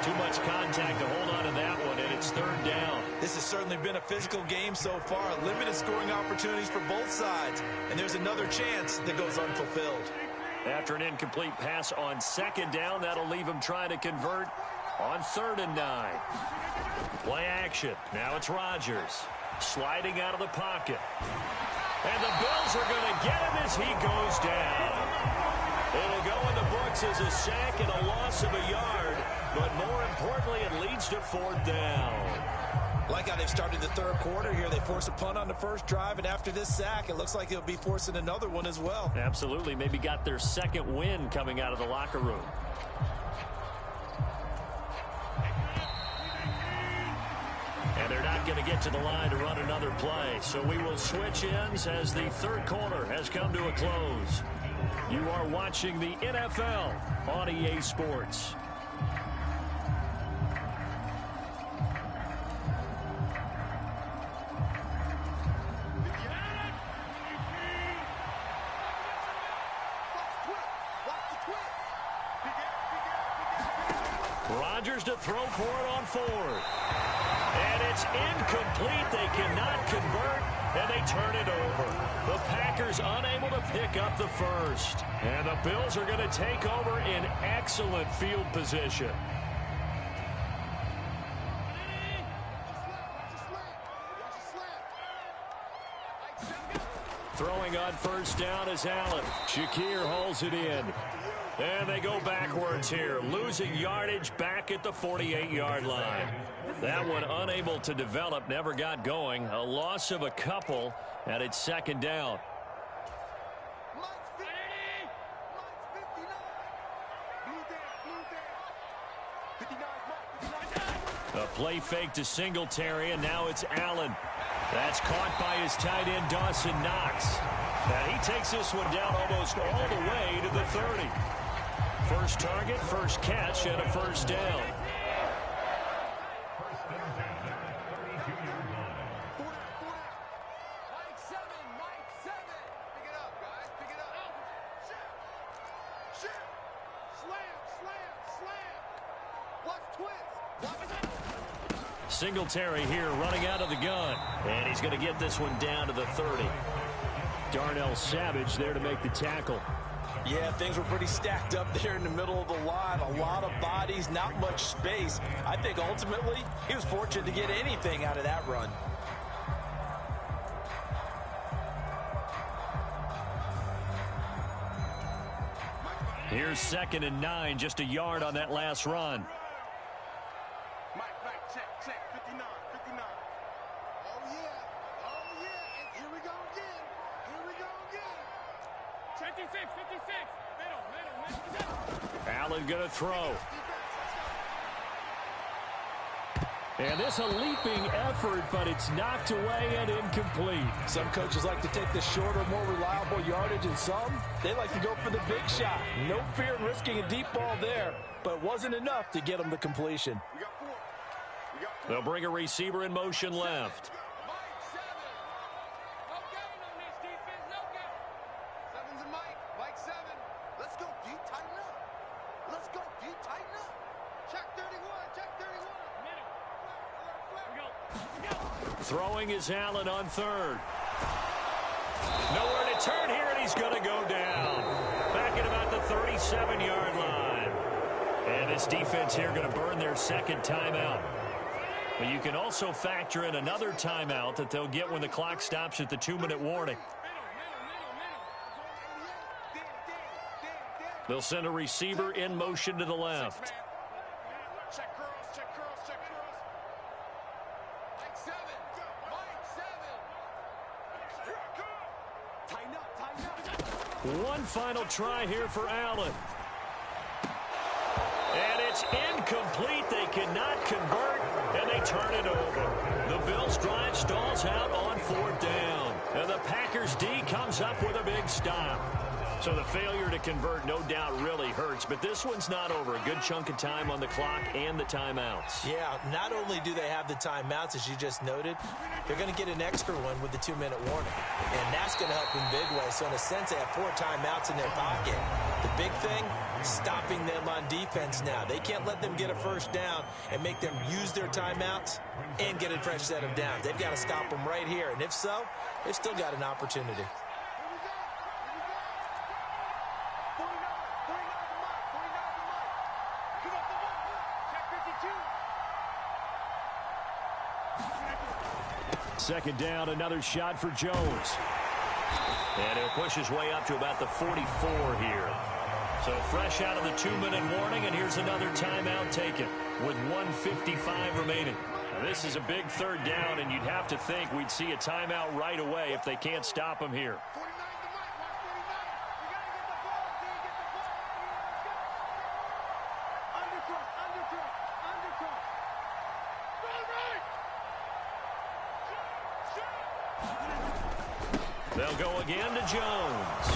Too much contact to hold on to that one, and it's third down. This has certainly been a physical game so far. Limited scoring opportunities for both sides. And there's another chance that goes unfulfilled. After an incomplete pass on second down, that'll leave him trying to convert on 3rd and 9. Play action. Now it's Rodgers. Sliding out of the pocket. And the Bills are going to get him as he goes down. It'll go in the books as a sack and a loss of a yard, but more importantly, it leads to 4th down. Like how they've started the third quarter here. They force a punt on the first drive, and after this sack, it looks like they'll be forcing another one as well. Absolutely. Maybe got their second win coming out of the locker room. And they're not going to get to the line to run another play. So we will switch ends as the third quarter has come to a close. You are watching the NFL on EA Sports. Rodgers to throw for it on 4th. And it's incomplete. They cannot convert, and they turn it over. The Packers unable to pick up the first. And the Bills are going to take over in excellent field position. Throwing on first down is Allen. Shakir hauls it in. And they go backwards here, losing yardage back at the 48-yard line. That one unable to develop, never got going. A loss of a couple, and it's 2nd down. A play fake to Singletary, and now it's Allen. That's caught by his tight end, Dawson Knox. Now he takes this one down almost all the way to the 30. First target, first catch, and a first down. Singletary here running out of the gun. And he's going to get this one down to the 30. Darnell Savage there to make the tackle. Yeah, things were pretty stacked up there in the middle of the line. A lot of bodies, not much space. I think ultimately he was fortunate to get anything out of that run. Here's 2nd and 9, just a yard on that last run. Mike, check, 59, 59. Oh, yeah, and here we go again, 56, middle. Allen going to throw. And this a leaping effort, but it's knocked away and incomplete. Some coaches like to take the shorter, more reliable yardage, and some, they like to go for the big shot. No fear in risking a deep ball there, but it wasn't enough to get them the completion. They'll bring a receiver in motion left. Seven's a Mike 7. Let's go, D, tighten up. Throwing is Allen on third. Nowhere to turn here, and he's going to go down. Back at about the 37-yard line. And this defense here going to burn their second timeout. But you can also factor in another timeout that they'll get when the clock stops at the 2-minute warning. They'll send a receiver in motion to the left. Check curls, check curls, check curls. Mike 7. Here I come. Tighten up, tighten up. One final try here for Allen. And it's incomplete. They cannot convert, and they turn it over. The Bills' drive stalls out on 4th down. And the Packers' D comes up with a big stop. So the failure to convert, no doubt, really hurts. But this one's not over. A good chunk of time on the clock and the timeouts. Yeah, not only do they have the timeouts, as you just noted, they're going to get an extra one with the 2-minute warning. And that's going to help in big way. So in a sense, they have 4 timeouts in their pocket. The big thing, stopping them on defense now. They can't let them get a first down and make them use their timeouts and get a fresh set of downs. They've got to stop them right here. And if so, they've still got an opportunity. Second down, another shot for Jones. And he'll push his way up to about the 44 here. So fresh out of the 2-minute warning, and here's another timeout taken with 1:55 remaining. Now, this is a big third down, and you'd have to think we'd see a timeout right away if they can't stop him here. They'll go again to Jones.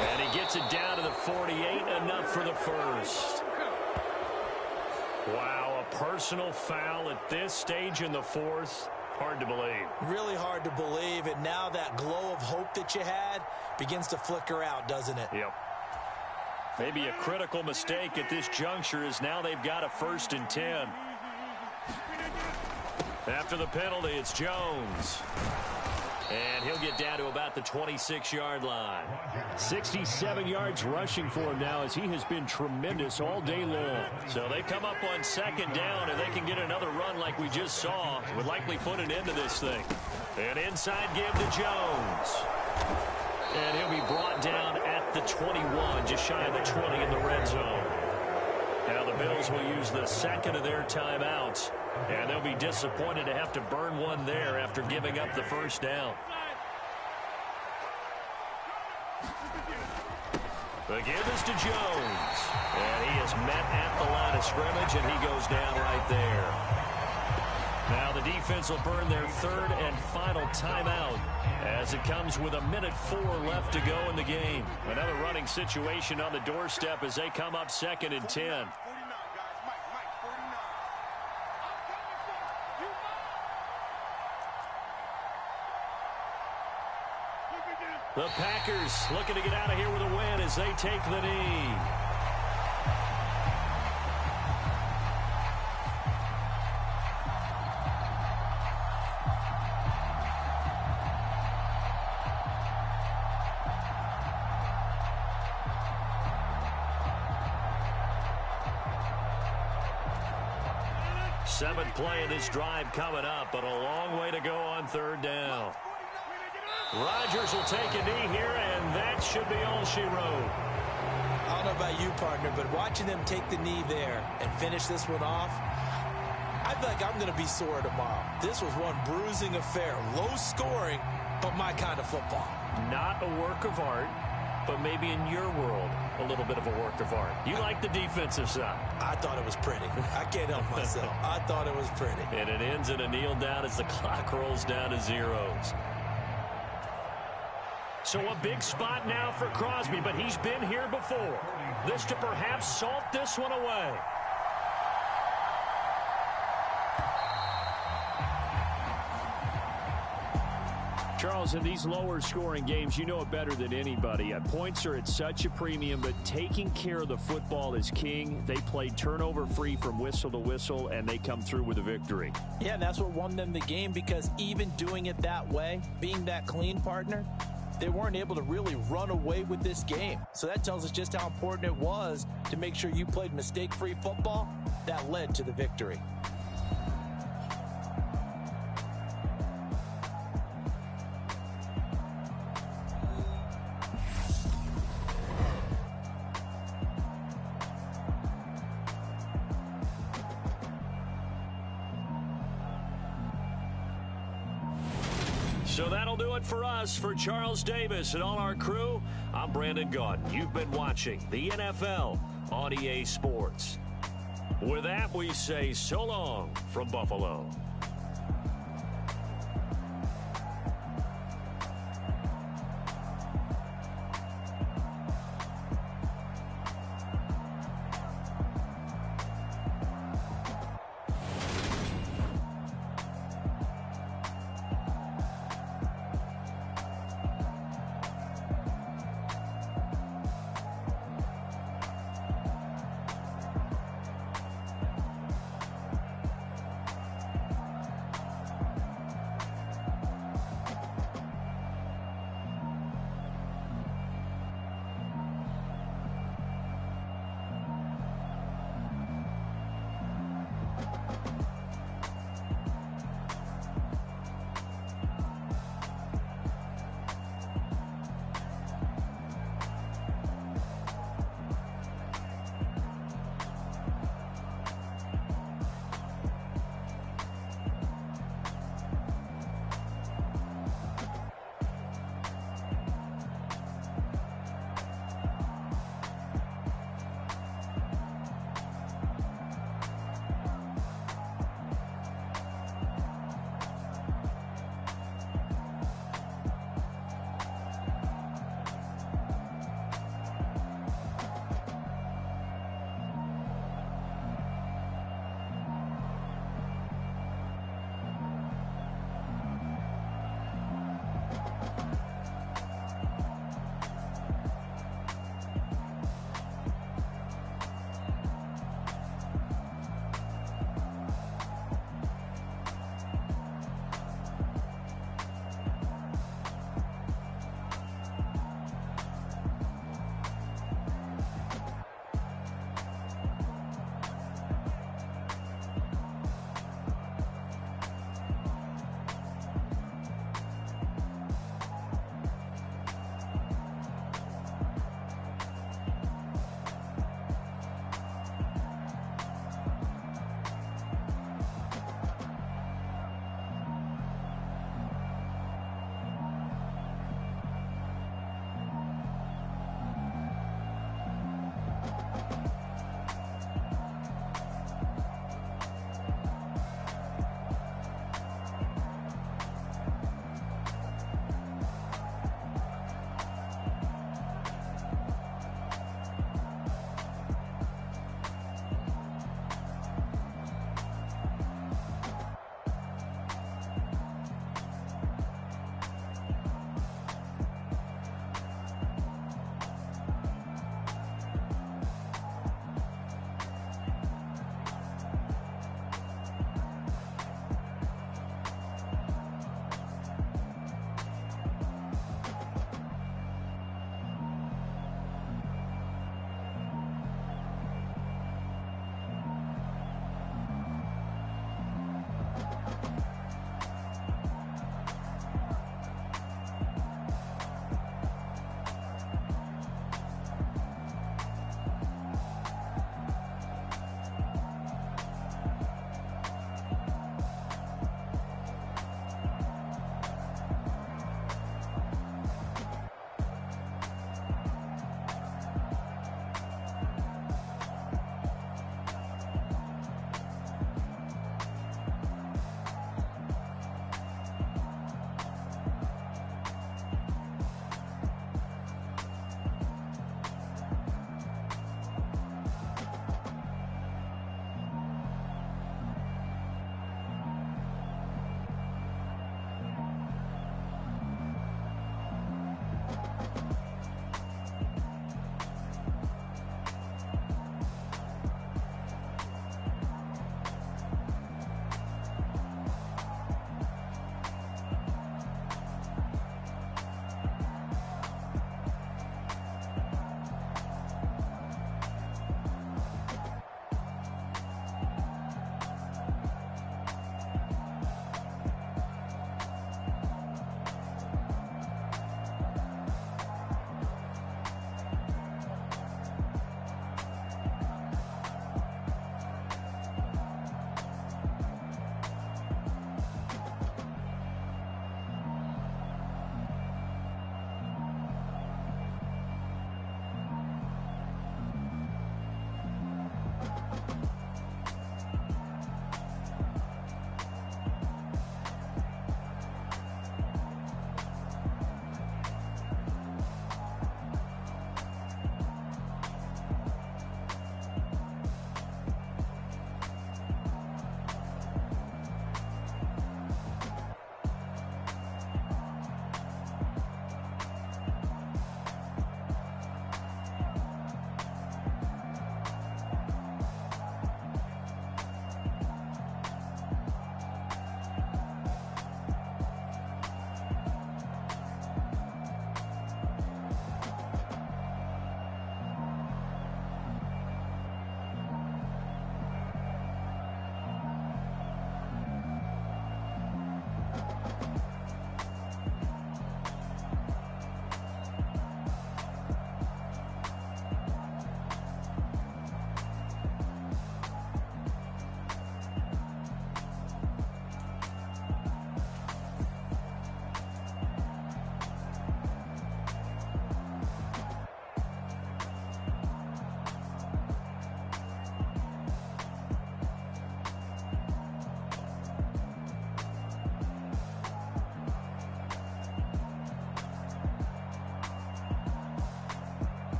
And he gets it down to the 48, enough for the first. Wow, a personal foul at this stage in the fourth. Hard to believe. Really hard to believe, and now that glow of hope that you had begins to flicker out, doesn't it? Yep. Maybe a critical mistake at this juncture is now they've got a 1st and 10. After the penalty, it's Jones. And he'll get down to about the 26-yard line. 67 yards rushing for him now, as he has been tremendous all day long. So they come up on 2nd down, and they can get another run like we just saw. Would likely put an end to this thing. An inside give to Jones. And he'll be brought down at the 21, just shy of the 20 in the red zone. Now the Bills will use the second of their timeouts, and they'll be disappointed to have to burn one there after giving up the first down. The give is to Jones, and he is met at the line of scrimmage, and he goes down right there. Now the defense will burn their 3rd and final timeout as it comes with 1:04 left to go in the game. Another running situation on the doorstep as they come up 2nd and 10. The Packers looking to get out of here with a win as they take the knee. Seventh play of this drive coming up, but a long way to go on 3rd down. Rodgers will take a knee here, and that should be all she wrote. I don't know about you, partner, but watching them take the knee there and finish this one off, I feel like I'm going to be sore tomorrow. This was one bruising affair. Low scoring, but my kind of football. Not a work of art, but maybe in your world, a little bit of a work of art. You like the defensive side. I thought it was pretty. I can't help myself. I thought it was pretty. And it ends in a kneel down as the clock rolls down to zeros. So a big spot now for Crosby, but he's been here before. This to perhaps salt this one away. Charles, in these lower scoring games, you know it better than anybody. Points are at such a premium, but taking care of the football is king. They played turnover free from whistle to whistle, and they come through with a victory. Yeah, and that's what won them the game, because even doing it that way, being that clean partner, they weren't able to really run away with this game. So that tells us just how important it was to make sure you played mistake-free football. That led to the victory. So that'll do it for us. For Charles Davis and all our crew, I'm Brandon Gaudin. You've been watching the NFL on EA Sports. With that, we say so long from Buffalo.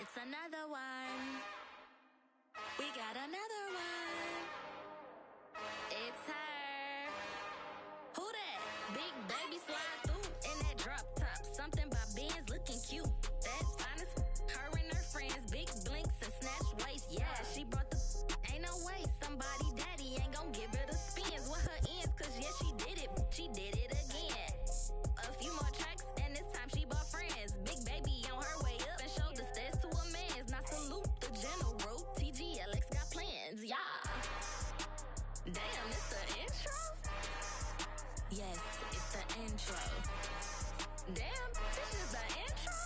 It's another one. We got another one. It's her. Who that? Big baby slide through in that drop top. Something by Benz looking cute. That's honest. Her and her friends, big blinks and snatch waist. Yeah, she brought the. Ain't no way somebody daddy ain't gon' give her the spins with her ends. Cause yeah, she did it. She did it again. A few more tracks and this time she bought friends. Big baby on her way up and showed the stairs to a man's. Now salute the general. TGLX got plans. Yeah. Damn, it's the intro? Yes, it's the intro. Damn, this is the intro?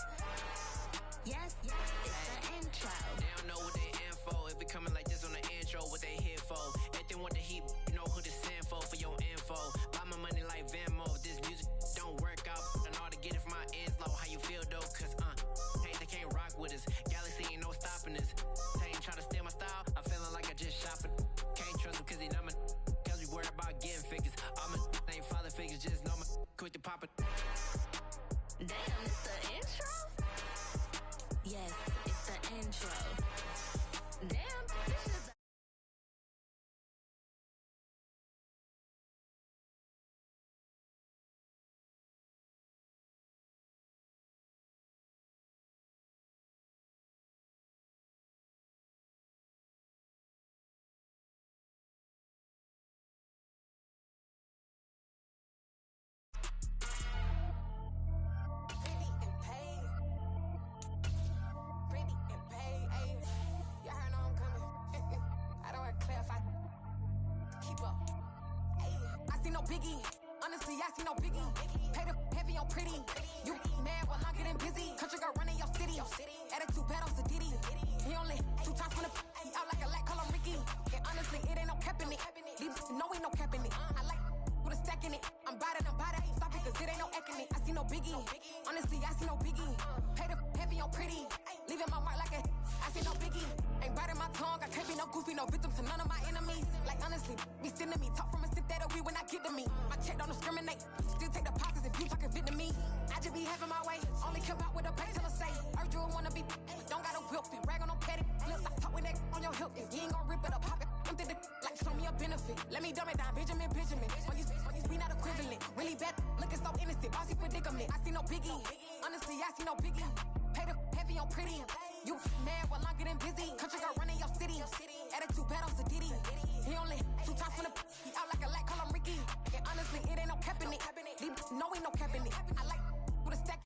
Yes, it's the intro. They don't know what they in for. If it coming like this on the intro, what they here for? Everything with the heat, you know who to send for your info. Buy my money like Venmo. This music don't work out. And all to get it from my ends low. How you feel though? Cause they can't rock with us. Galaxy ain't no stopping us. They ain't try to steal my style. I'm feeling like I just shot for. Can't trust him cause he not my. Cause we worried about getting figures. All my ain't father figures. Just know my quick to pop it. Damn, it's the intro? Yes, it's the intro. Damn, this is the... Pretty and paid. no biggie. Honestly, I see no biggie. Pay the heavy on pretty. You mad while I'm getting busy. Country girl running your city. Attitude bad on Sadiddy. He only 2 times when he out like a lack, call him Ricky. And honestly, it ain't no cap in it. These know ain't no cap in it. I like with a stack in it. I'm bad. Stop it, cause it ain't no eck in it. I see no biggie. Honestly, I see no biggie. Pay the heavy on pretty. Leaving my mark like a. I see no biggie. Ain't biting my tongue. I can't be no goofy, no victim to none of my enemies. Like honestly, be sending me talk from a sip that'll be when I get to me. My check don't discriminate. Still take deposits if you talking Vietnamese. I just be having my way. Only come out with a bank till I say. Urge you wanna be. Don't gotta whip it. Rag on no petty. Lips, I talk with that on your hip. If you ain't gon' rip it up, pop it. Empty the like show me a benefit. Let me dumb it down, Benjamin. For you, we not equivalent. Really bad, looking so innocent. Bossy predicament. I see no biggie. Honestly, I see no biggie. Pay the heavy on pretty. You mad while I'm getting busy. Country girl running your city. Attitude bad on Sadiddy. He only 2 times when he out like a lack, call him Ricky. And honestly, it ain't no cap in it. No, ain't no cap in it. I like with a stack.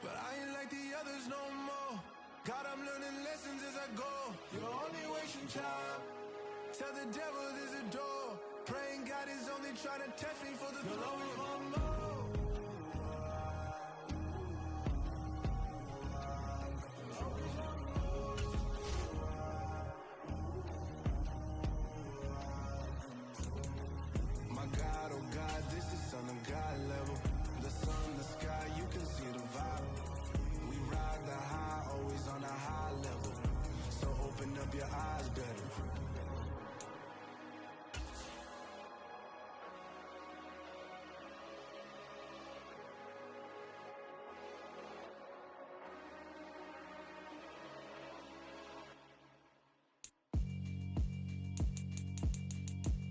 But I ain't like the others no more. God, I'm learning lessons as I go. You're only wasting time. Tell the devil there's a door. Praying God is only trying to test me for the throne. My God, oh God, this is Son of God level. The sun, the sky, you can see the vibe. We ride the high, always on a high level. So open up your eyes better.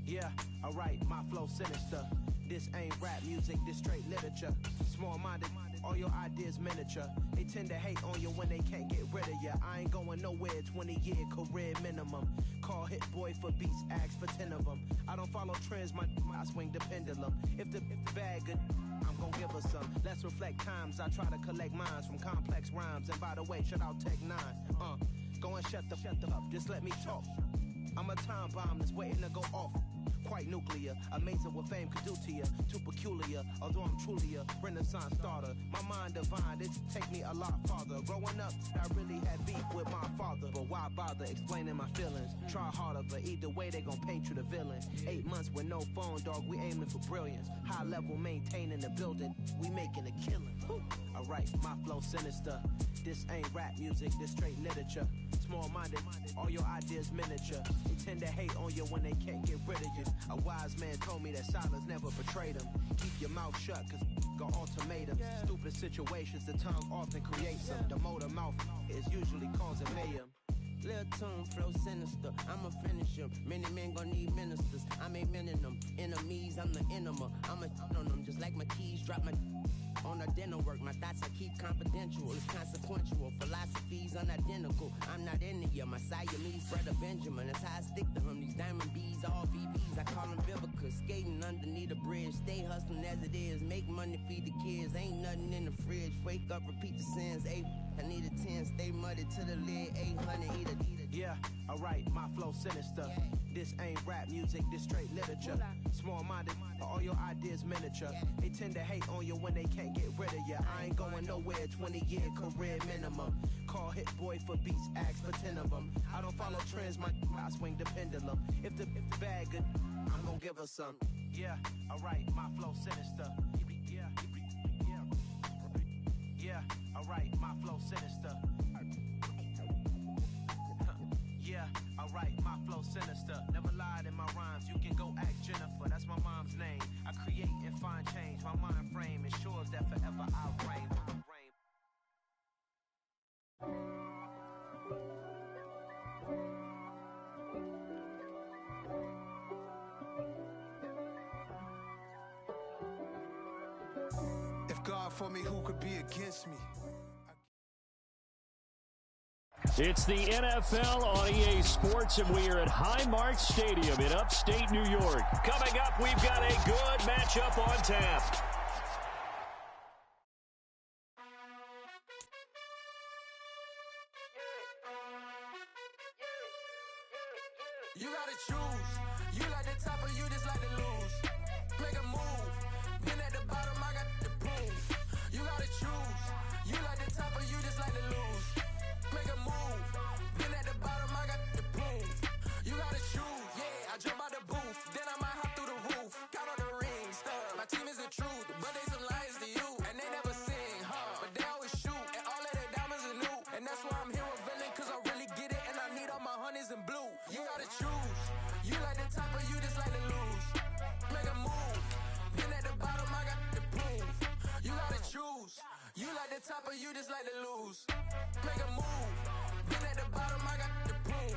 Yeah, alright, my flow sinister. This ain't rap music, this straight literature. Small-minded, All your ideas miniature. They tend to hate on you when they can't get rid of you. I ain't going nowhere, 20-year career minimum. Call hit boy for beats, ask for 10 of them. I don't follow trends, I swing the pendulum. If the bag good, I'm gon' give her some. Let's reflect times, I try to collect minds from complex rhymes. And by the way, shout out Tech 9. Go and shut the up, just let me talk. I'm a time bomb that's waiting to go off. Quite nuclear, amazing what fame could do to you. Too peculiar, although I'm truly a renaissance starter. My mind divine, it take me a lot farther. Growing up, I really had beef with my father. But why bother explaining my feelings? Try harder, but either way they gon' paint you the villain. 8 months with no phone, dog, we aiming for brilliance. High level maintaining the building, we making a killing. Alright, my flow sinister. This ain't rap music, this straight literature. Small-minded, all your ideas miniature. They tend to hate on you when they can't get rid of you. A wise man told me that silence never betrayed him. Keep your mouth shut, cause got ultimatums. Stupid situations, the tongue often creates them. The motor mouth is usually causing mayhem. Lil' tune, flow sinister, I'ma finish him. Many men gon' need ministers, I ain't mending them. Enemies, I'm the enema, I'ma on them. Just like my keys, drop my on the dinner work. My thoughts I keep confidential, it's consequential. Philosophies unidentical, I'm not India. My Siamese brother Benjamin, that's how I stick to him. These diamond bees, all VVs, I call them Vivica. Skating underneath a bridge, stay hustling as it is. Make money, feed the kids, ain't nothing in the fridge. Wake up, repeat the sins, I need a 10, stay muddy to the lid, 800, eat a. Yeah, alright, my flow sinister. This ain't rap music, this straight literature. Small-minded, all your ideas miniature. They tend to hate on you when they can't get rid of you. I ain't going nowhere, 20-year career minimum. Call hit boy for beats, ask for 10 of them. I don't follow trends, I swing the pendulum. If the bag good, I'm gon' give her some. Yeah, alright, my flow sinister. Yeah, alright, my flow sinister. Yeah, alright, my flow sinister. Never lied in my rhymes, you can go ask Jennifer. That's my mom's name. I create and find change. My mind frame ensures that forever I'll reign. If God for me, who could be against me? It's the NFL on EA Sports, and we are at Highmark Stadium in upstate New York. Coming up, we've got a good matchup on tap. You gotta choose. You like the top or you just like to lose. Make a move. Been at the bottom, I got the proof. You gotta choose. You like the top or you just like to lose. Make a move. Been at the bottom, I got the proof. You gotta choose. Yeah, I jump out the booth. Then I might hop through the roof. Count all the rings. My team is the truth, but they some liars to you. And they never sing, but they always shoot. And all of their diamonds are new. And that's why I'm here with villain, cause I really get it. And I need all my honeys in blue. You gotta choose. You like the top or you just like to lose. Make a move. Been at the bottom, I got the proof. You gotta choose. You like the top or you just like to lose. Make a move. Been at the bottom, I got the proof.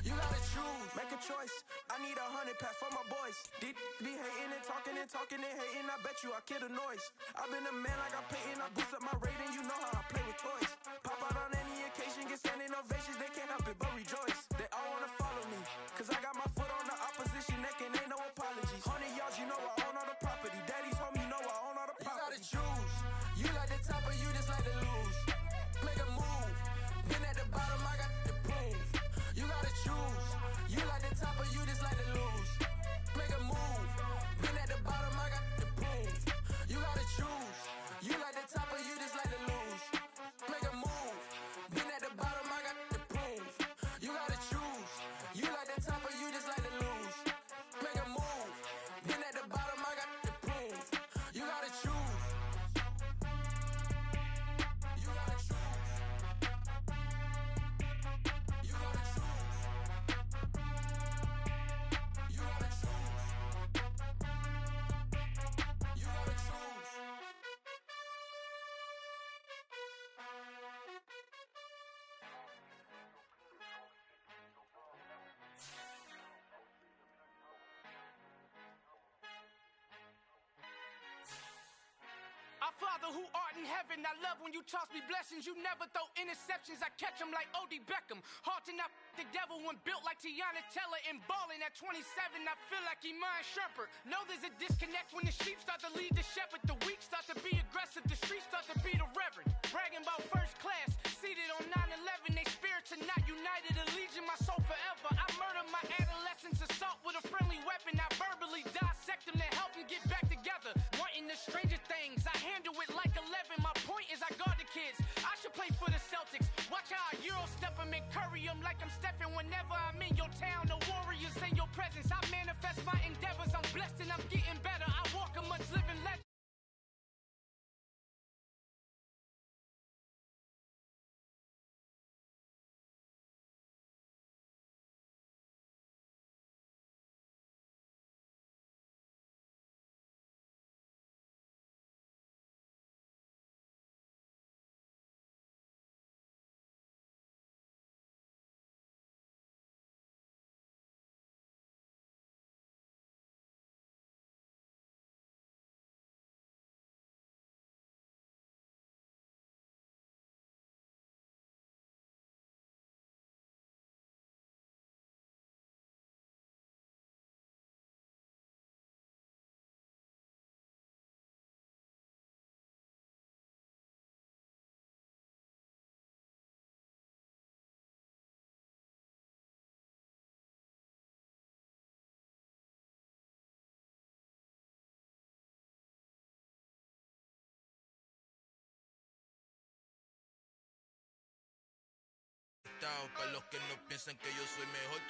You gotta choose. Make a choice. I need 100 pack for my boys. Be hating and talking and hating. I bet you I kill the noise. I've been a man like I'm Peyton. I boost up my rating. You know how I play with toys. Pop out on any occasion, get standing ovations. They can't help it but rejoice. They all wanna follow me, cause I got my foot on the opposition neck and ain't no apologies. 100 yards, you know I own all the property. Daddy's home, you know I own all the property. You gotta choose. You like the top or you just like to lose. Make a move. Been at the bottom, I got the proof. You gotta choose. You like the top or you just like to lose. Make a move. Been at the bottom, I got the proof. You gotta choose. You like the top or you just like to lose. Make a move. Been at the bottom, I got the proof. You gotta choose. You like the top or you just like to lose. Make a move. Been at the bottom, I got the proof. You gotta choose. You gotta choose. heaven. I love when you toss me blessings. You never throw interceptions. I catch them like O.D. Beckham. Hard to not the devil when built like Tiana Teller and balling at 27. I feel like Iman Shumpert. Know there's a disconnect when the sheep start to lead the shepherd. The weak start to be aggressive. The streets start to be the reverend. Bragging about first class. Seated on 9/11. They spirits are not united. Allegiant my soul forever. I murder my adolescence. Assault with a friendly weapon. I verbally dissect them to help them get back together. Wanting the stranger things. I handle it like 11. My point is I guard the kids. I should play for the Celtics. Watch how I Euro step them and curry them like I'm stepping whenever I'm in your town. The Warriors in your presence. I manifest my endeavors. I'm blessed and I'm getting better. I walk amongst living legends. Para los que no piensan que yo soy mejor,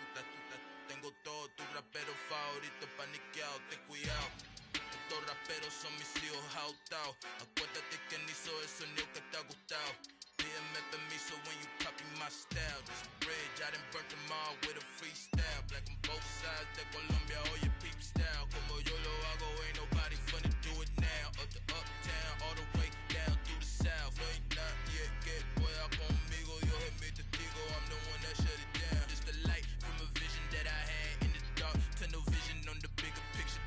tengo todo tu rapero favorito paniqueado, ten cuidado. Estos raperos son mis hijos jautados. Acuérdate que ni hizo el sonido que te ha gustado. Pídeme permiso when you copy my style. This bridge, I done burnt them all with a freestyle. Black on both sides de Colombia, oye peep style. Como yo lo hago, ain't nobody funny do it now. Up to uptown, all the way down through the south. No hay nadie que pueda conmigo, Dios es mi testigo. I'm the one that shut it down. Just the light from a vision that I had in the dark. Tunnel vision on the bigger picture.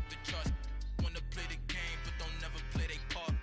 The charts wanna play the game, but don't never play their part.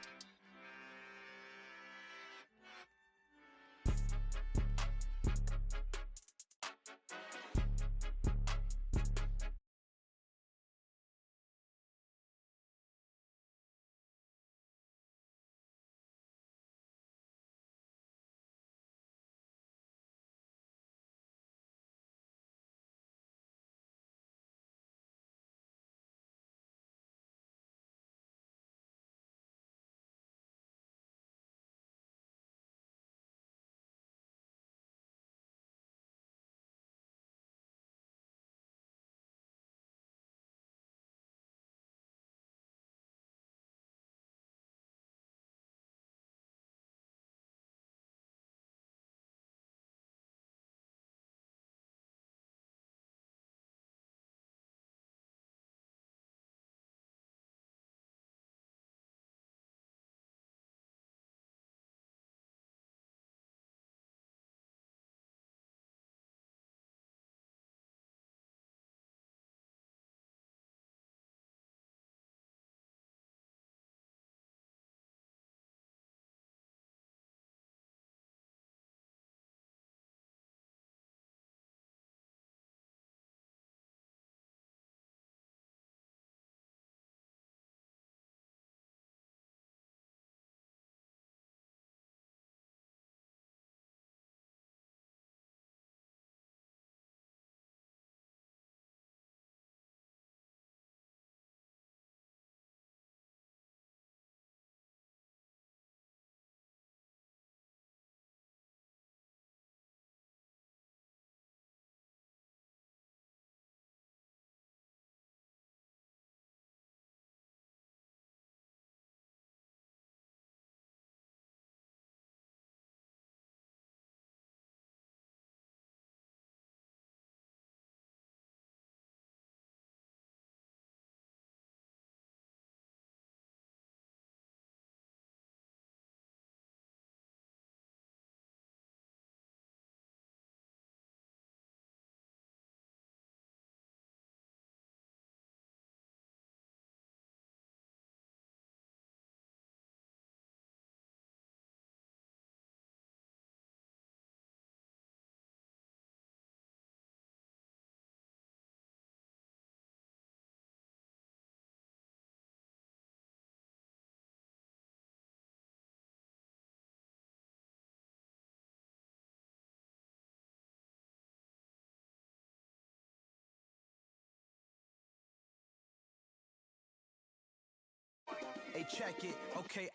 check it. Okay,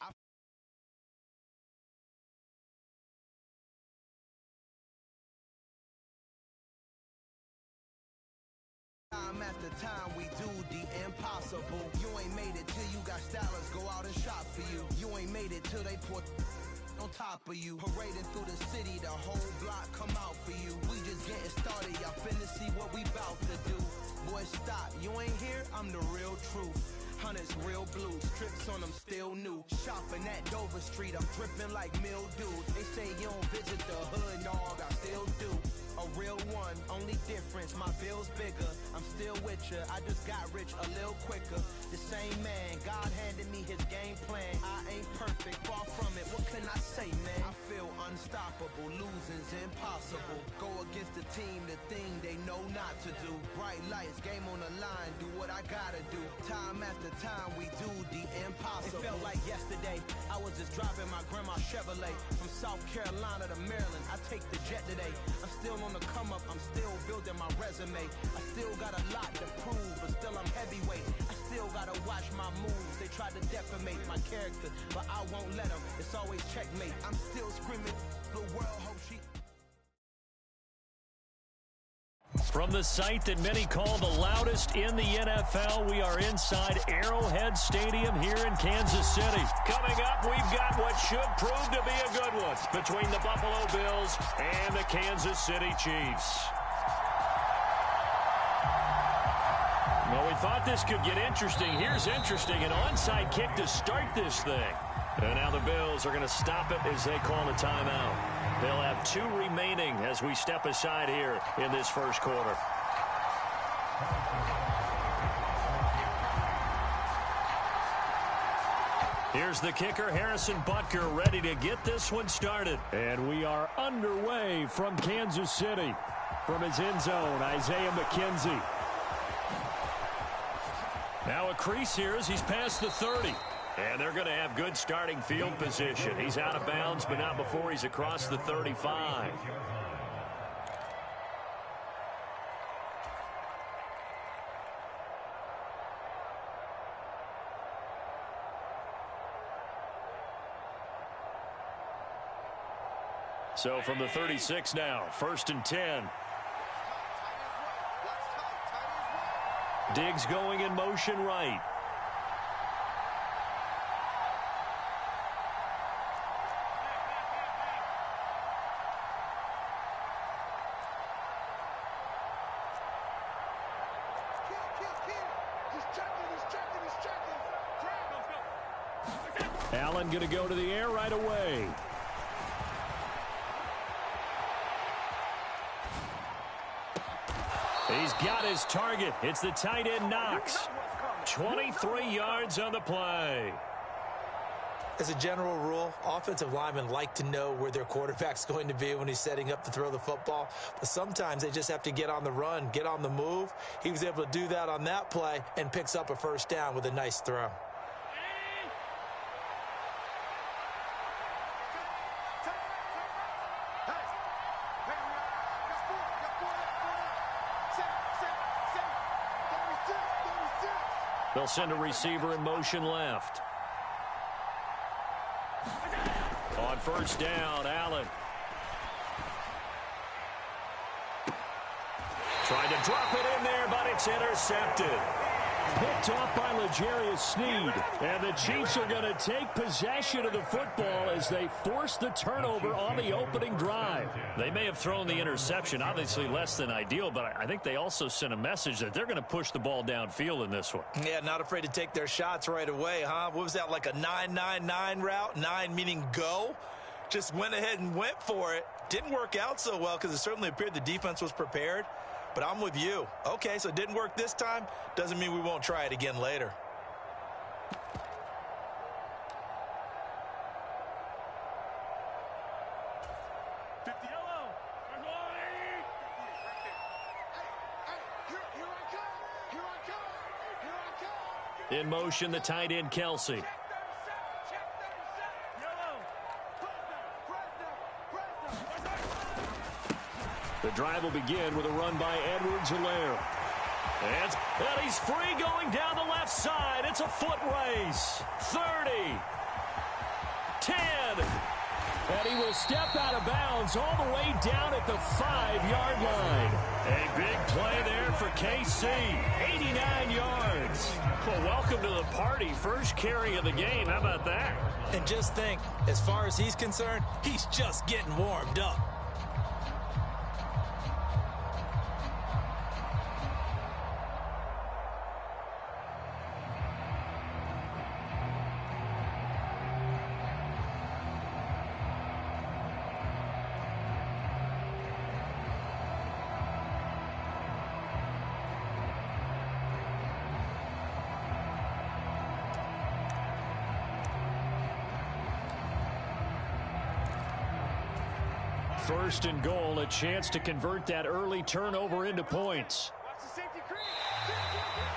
time after time we do the impossible. You ain't made it till you got stylists go out and shop for you. You ain't made it till they put on top of you. Parading through the city, the whole block come out for you. We just getting started, y'all finna see what we bout to do. Boy, stop, you ain't here, I'm the real truth. Hunters, real blues, strips on them still new. Shopping at Dover Street, I'm dripping like mildew. They say you don't visit the hood, dog, I still do. A real one, only difference, my bill's bigger. I'm still with ya, I just got rich a little quicker. The same man, God handed me his game plan. I ain't perfect, far from it, what can I say, man? I feel unstoppable, losing's impossible. Go against the team, the thing they know not to do. Bright lights, game on the line, do what I gotta do. Time after time, we do the impossible. It felt like yesterday, I was just driving my grandma's Chevrolet. From South Carolina to Maryland, I take the jet today. I'm still on the come up, I'm still building my resume. I still got a lot to prove, but still I'm heavyweight. I still gotta watch my moves. They try to defamate my character, but I won't let them. It's always checkmate. I'm still screaming, the world hope she... From the site that many call the loudest in the NFL, we are inside Arrowhead Stadium here in Kansas City. Coming up, we've got what should prove to be a good one between the Buffalo Bills and the Kansas City Chiefs. Well, we thought this could get interesting. Here's interesting, an onside kick to start this thing. And now the Bills are going to stop it as they call a timeout. They'll have 2 remaining as we step aside here in this first quarter. Here's the kicker, Harrison Butker, ready to get this one started. And we are underway from Kansas City. From his end zone, Isaiah McKenzie. Now a crease here as he's past the 30. And they're going to have good starting field position. He's out of bounds, but not before he's across the 35. So from the 36 now, 1st and 10. Diggs going in motion right. Allen going to go to the air right away. He's got his target. It's the tight end Knox. 23 yards on the play. As a general rule, offensive linemen like to know where their quarterback's going to be when he's setting up to throw the football. But sometimes they just have to get on the run, get on the move. He was able to do that on that play and picks up a first down with a nice throw. They'll send a receiver in motion left. On first down, Allen. Tried to drop it in there, but it's intercepted. Picked off by L'Jarius Sneed. And the Chiefs are going to take possession of the football as they force the turnover on the opening drive. They may have thrown the interception, obviously less than ideal, but I think they also sent a message that they're going to push the ball downfield in this one. Yeah, not afraid to take their shots right away, huh? What was that, like a 9-9-9 route? 9 meaning go? Just went ahead and went for it. Didn't work out so well because it certainly appeared the defense was prepared. But I'm with you. Okay, so it didn't work this time. Doesn't mean we won't try it again later. In motion, the tight end, Kelsey. The drive will begin with a run by Edwards-Helaire. And he's free going down the left side. It's a foot race. 30. 10. And he will step out of bounds all the way down at the 5-yard line. A big play there for KC. 89 yards. Well, welcome to the party. First carry of the game. How about that? And just think, as far as he's concerned, he's just getting warmed up. First and goal, a chance to convert that early turnover into points.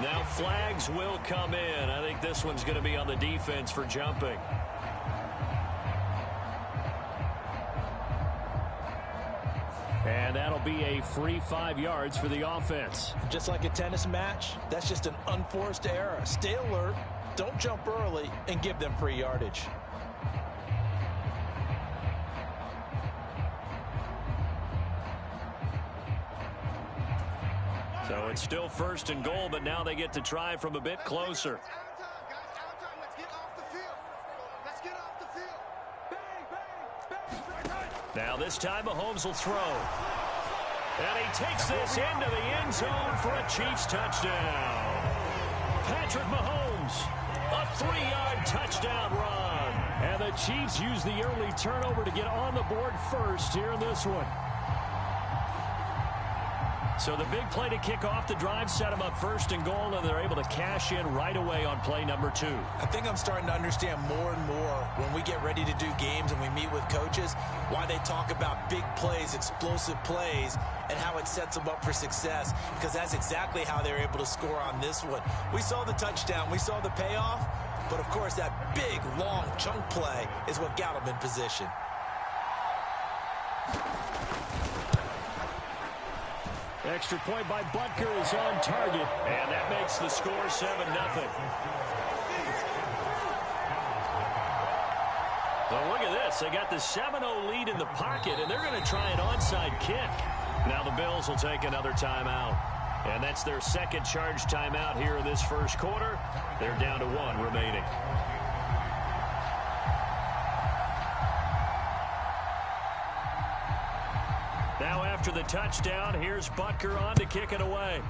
Now flags will come in. I think this one's going to be on the defense for jumping. And that'll be a free 5 yards for the offense. Just like a tennis match, that's just an unforced error. Stay alert, don't jump early, and give them free yardage. So it's still first and goal, but now they get to try from a bit closer. Now this time Mahomes will throw. And he takes this into the end zone for a Chiefs touchdown. Patrick Mahomes, a 3-yard touchdown run. And the Chiefs use the early turnover to get on the board first here in this one. So the big play to kick off the drive set them up first and goal, and they're able to cash in right away on play number 2. I think I'm starting to understand more and more when we get ready to do games and we meet with coaches why they talk about big plays, explosive plays, and how it sets them up for success, because that's exactly how they're able to score on this one. We saw the touchdown. We saw the payoff. But, of course, that big, long chunk play is what got them in position. Extra point by Butker is on target, and that makes the score 7-0. Well, look at this. They got the 7-0 lead in the pocket, and they're going to try an onside kick. Now the Bills will take another timeout. And that's their second charge timeout here in this first quarter. They're down to 1 remaining. Now after the touchdown, here's Butker on to kick it away.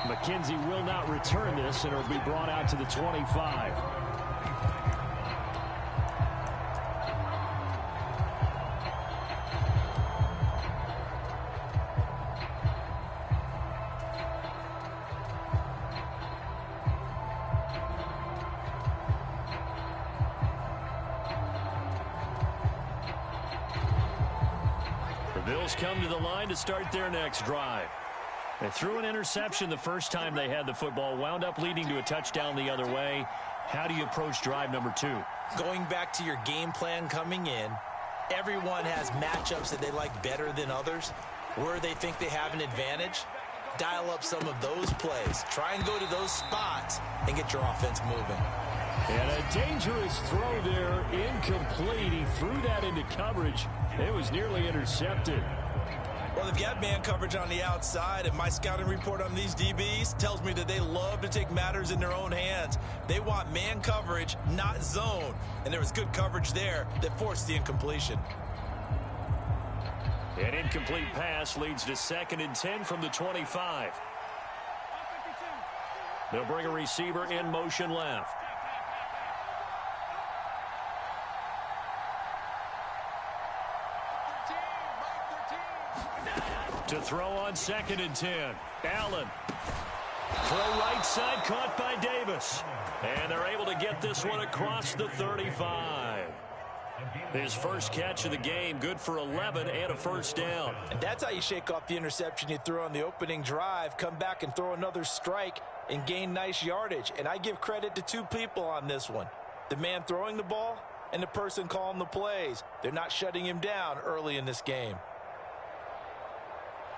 McKenzie will not return this, and it'll be brought out to the 25. Bills come to the line to start their next drive. They threw an interception the first time they had the football, wound up leading to a touchdown the other way. How do you approach drive number 2? Going back to your game plan coming in, everyone has matchups that they like better than others. Where they think they have an advantage, dial up some of those plays. Try and go to those spots and get your offense moving. And a dangerous throw there, incomplete. He threw that into coverage. It was nearly intercepted. Well, they've got man coverage on the outside, and my scouting report on these DBs tells me that they love to take matters in their own hands. They want man coverage, not zone. And there was good coverage there that forced the incompletion. An incomplete pass leads to 2nd and 10 from the 25. They'll bring a receiver in motion left. To throw on 2nd and 10. Allen. Throw right side caught by Davis. And they're able to get this one across the 35. His first catch of the game, good for 11 and a first down. And that's how you shake off the interception you threw on the opening drive, come back and throw another strike and gain nice yardage. And I give credit to 2 people on this one. The man throwing the ball and the person calling the plays. They're not shutting him down early in this game.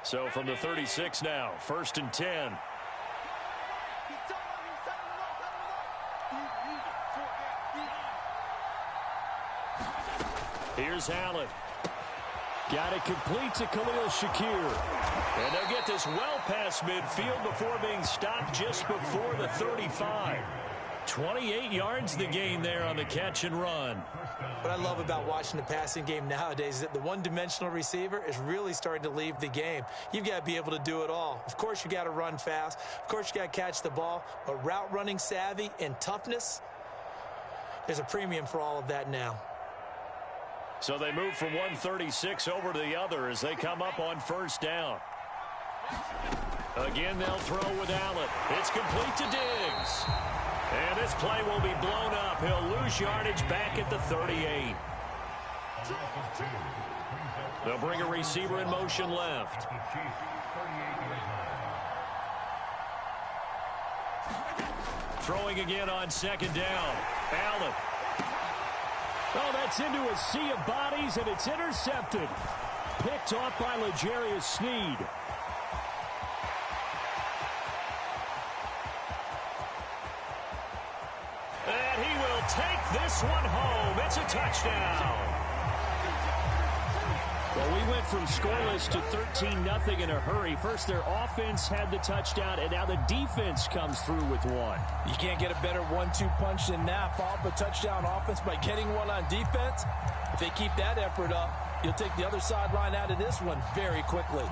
So from the 36 now, 1st and 10. Here's Allen. Got it complete to Khalil Shakir. And they'll get this well past midfield before being stopped just before the 35. 28 yards the gain there on the catch and run. What I love about watching the passing game nowadays is that the one-dimensional receiver is really starting to leave the game. You've got to be able to do it all. Of course, you got to run fast. Of course, you got to catch the ball. But route running savvy and toughness, there's a premium for all of that now. So they move from 136 over to the other as they come up on 1st down. Again, they'll throw with Allen. It's complete to Diggs. And this play will be blown up. He'll lose yardage back at the 38. They'll bring a receiver in motion left. Throwing again on 2nd down. Allen. Oh, that's into a sea of bodies, and it's intercepted. Picked off by L'Jarius Sneed. And he will take this one home. It's a touchdown. Well, we went from scoreless to 13-0 in a hurry. First, their offense had the touchdown, and now the defense comes through with one. You can't get a better 1-2 punch than that. Follow up a touchdown offense by getting one on defense. If they keep that effort up, you'll take the other sideline out of this one very quickly.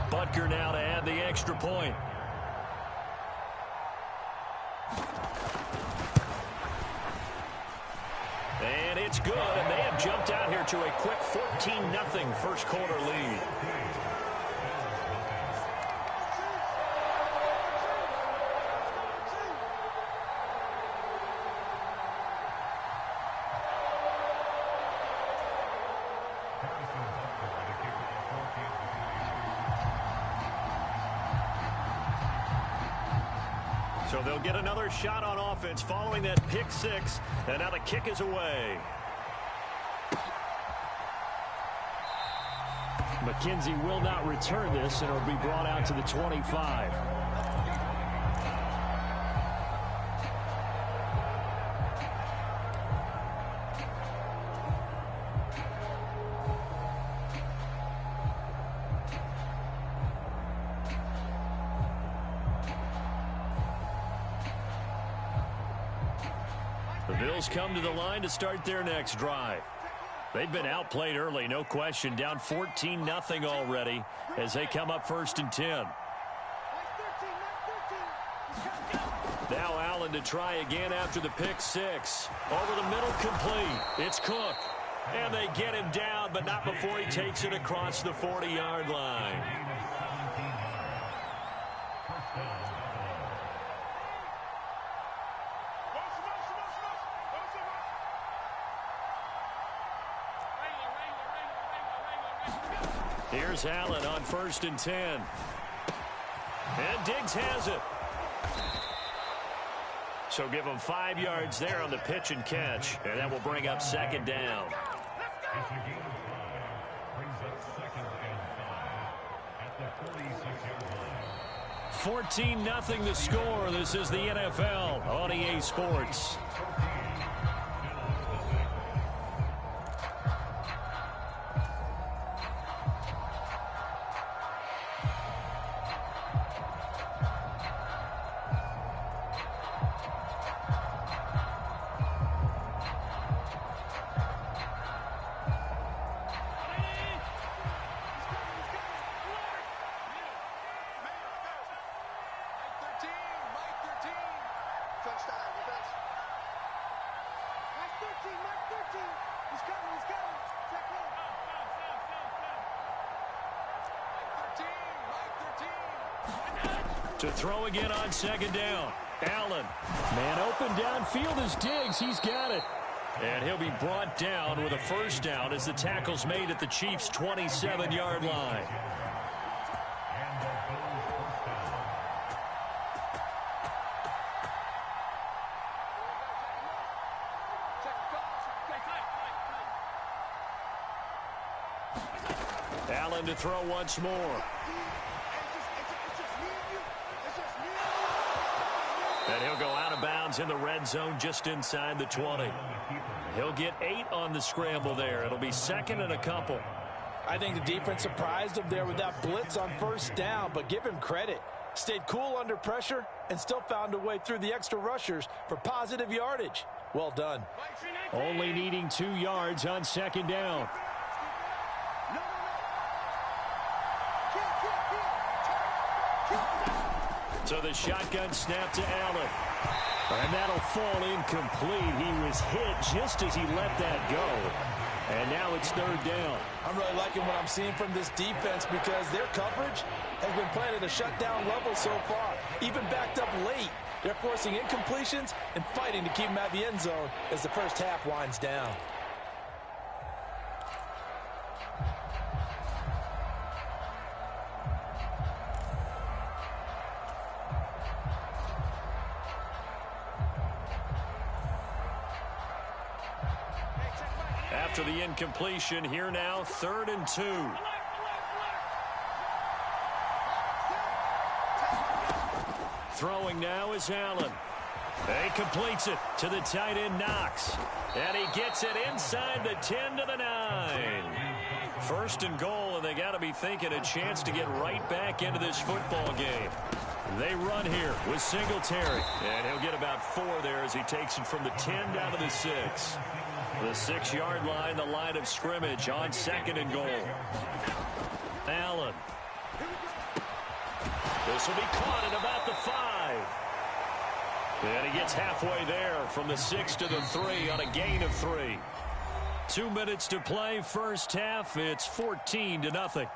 Butker now to add the extra point. And it's good, and they have jumped out here to a quick 14-0 first quarter lead. So they'll get another shot on offense following that pick six, and now the kick is away. McKenzie will not return this, and it'll be brought out to the 25. The Bills come to the line to start their next drive. They've been outplayed early, no question. Down 14-0 already as they come up 1st and 10. Now Allen to try again after the pick six. Over the middle, complete. It's Cook. And they get him down, but not before he takes it across the 40-yard line. Here's Allen on 1st and 10. And Diggs has it. So give him 5 yards there on the pitch and catch. And that will bring up 2nd down. 14-0 the score. This is the NFL on EA Sports. To throw again on 2nd down. Allen. Man open downfield is Diggs. He's got it. And he'll be brought down with a first down as the tackle's made at the Chiefs' 27-yard line. Allen to throw once more. And he'll go out of bounds in the red zone just inside the 20. He'll get 8 on the scramble there. It'll be second and a couple. I think the defense surprised him there with that blitz on first down, but give him credit. Stayed cool under pressure and still found a way through the extra rushers for positive yardage. Well done. Only needing 2 yards on second down. So the shotgun snap to Allen. And that'll fall incomplete. He was hit just as he let that go. And now it's third down. I'm really liking what I'm seeing from this defense because their coverage has been playing at a shutdown level so far. Even backed up late. They're forcing incompletions and fighting to keep them out of the end zone as the first half winds down. After the incompletion, here now, 3rd and 2. Throwing now is Allen. He completes it to the tight end, Knox. And he gets it inside the 10 to the 9. 1st and goal, and they got to be thinking a chance to get right back into this football game. They run here with Singletary. And he'll get about 4 there as he takes it from the 10 down to the 6. The 6-yard line, the line of scrimmage on 2nd and goal. Allen. This will be caught at about the 5. And he gets halfway there from the 6 to the 3 on a gain of 3. 2 minutes to play, first half. It's 14-0.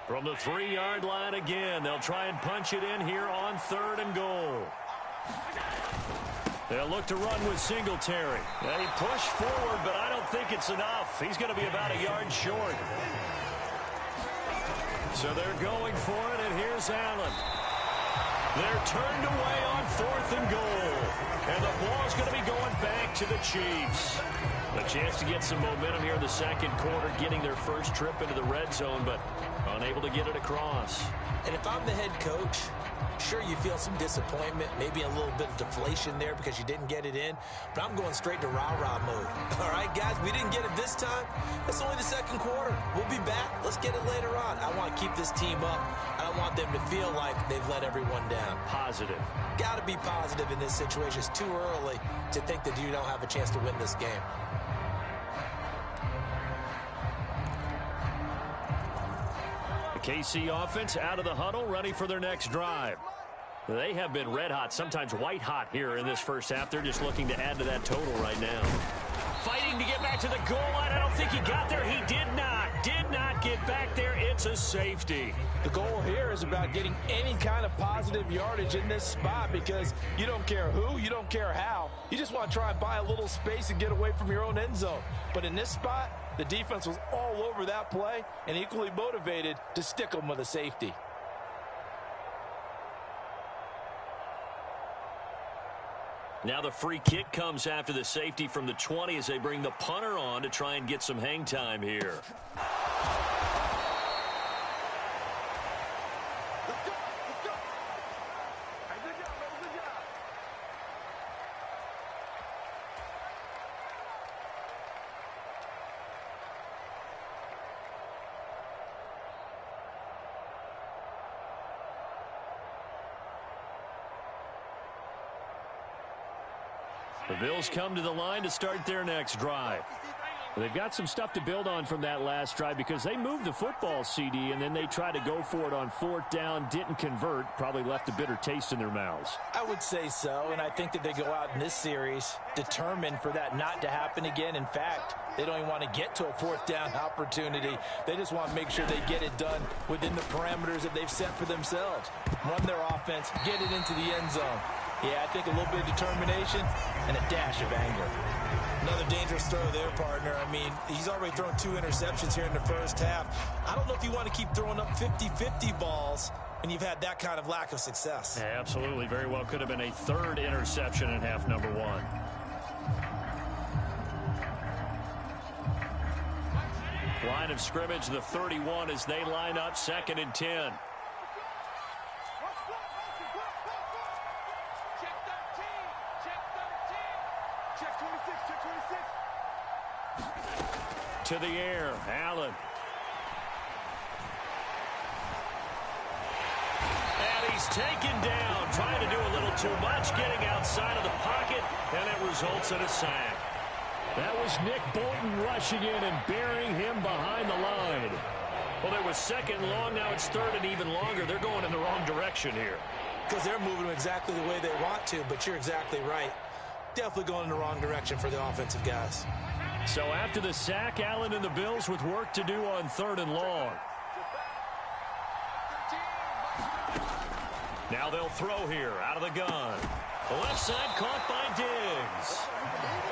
From the 3-yard line again, they'll try and punch it in here on 3rd and goal. They'll look to run with Singletary. And he pushed forward, but I don't think it's enough. He's going to be about a yard short. So they're going for it, and here's Allen. They're turned away on 4th and goal. And the ball's going to be going back to the Chiefs. A chance to get some momentum here in the second quarter, getting their first trip into the red zone, but unable to get it across. And if I'm the head coach, sure, you feel some disappointment, maybe a little bit of deflation there because you didn't get it in, but I'm going straight to rah-rah mode. All right, guys, we didn't get it this time. It's only the second quarter. We'll be back. Let's get it later on. I want to keep this team up. I don't want them to feel like they've let everyone down. Positive. Got to be positive in this situation. It's too early to think that you don't have a chance to win this game. The KC offense out of the huddle, ready for their next drive. They have been red hot, sometimes white hot here in this first half. They're just looking to add to that total right now. Fighting to get back to the goal line. I don't think he got there. He did not get back there. It's a safety. The goal here is about getting any kind of positive yardage in this spot because you don't care who, you don't care how. You just want to try and buy a little space and get away from your own end zone. But in this spot, the defense was all over that play and equally motivated to stick them with a safety. Now the free kick comes after the safety from the 20 as they bring the punter on to try and get some hang time here. The Bills come to the line to start their next drive. They've got some stuff to build on from that last drive because they moved the football, CD, and then they tried to go for it on 4th down, didn't convert, probably left a bitter taste in their mouths. I would say so, and I think that they go out in this series determined for that not to happen again. In fact, they don't even want to get to a 4th down opportunity. They just want to make sure they get it done within the parameters that they've set for themselves. Run their offense, get it into the end zone. Yeah, I think a little bit of determination and a dash of anger. Another dangerous throw there, partner. I mean, he's already thrown 2 interceptions here in the first half. I don't know if you want to keep throwing up 50-50 balls when you've had that kind of lack of success. Yeah, absolutely. Very well could have been a 3rd interception in half number 1. Line of scrimmage, the 31 as they line up 2nd and 10. To the air, Allen. And he's taken down, trying to do a little too much, getting outside of the pocket, and it results in a sack. That was Nick Bolton rushing in and burying him behind the line. Well, there was 2nd and long, now it's 3rd and even longer. They're going in the wrong direction here. Because they're moving them exactly the way they want to, but you're exactly right. Definitely going in the wrong direction for the offensive guys. So after the sack, Allen and the Bills with work to do on 3rd and long. Now they'll throw here out of the gun. The left side caught by Diggs.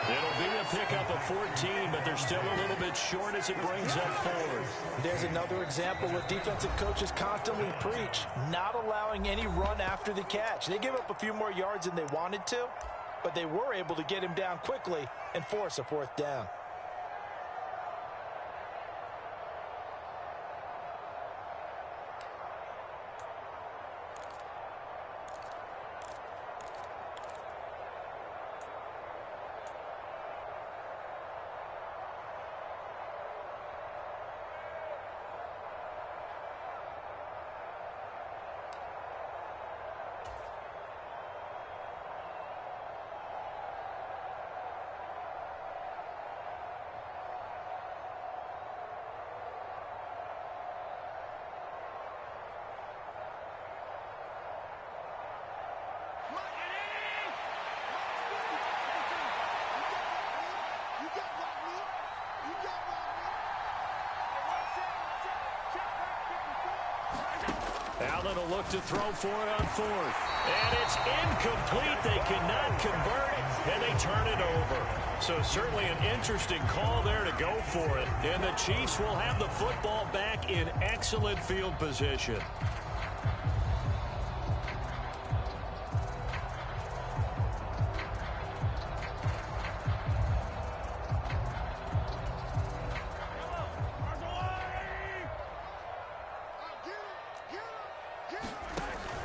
It'll be a pickup of 14, but they're still a little bit short as it brings up 4th. There's another example what defensive coaches constantly preach, not allowing any run after the catch. They gave up a few more yards than they wanted to, but they were able to get him down quickly and force a 4th down. Allen will look to throw for it on 4th. And it's incomplete. They cannot convert it, and they turn it over. So certainly an interesting call there to go for it. And the Chiefs will have the football back in excellent field position.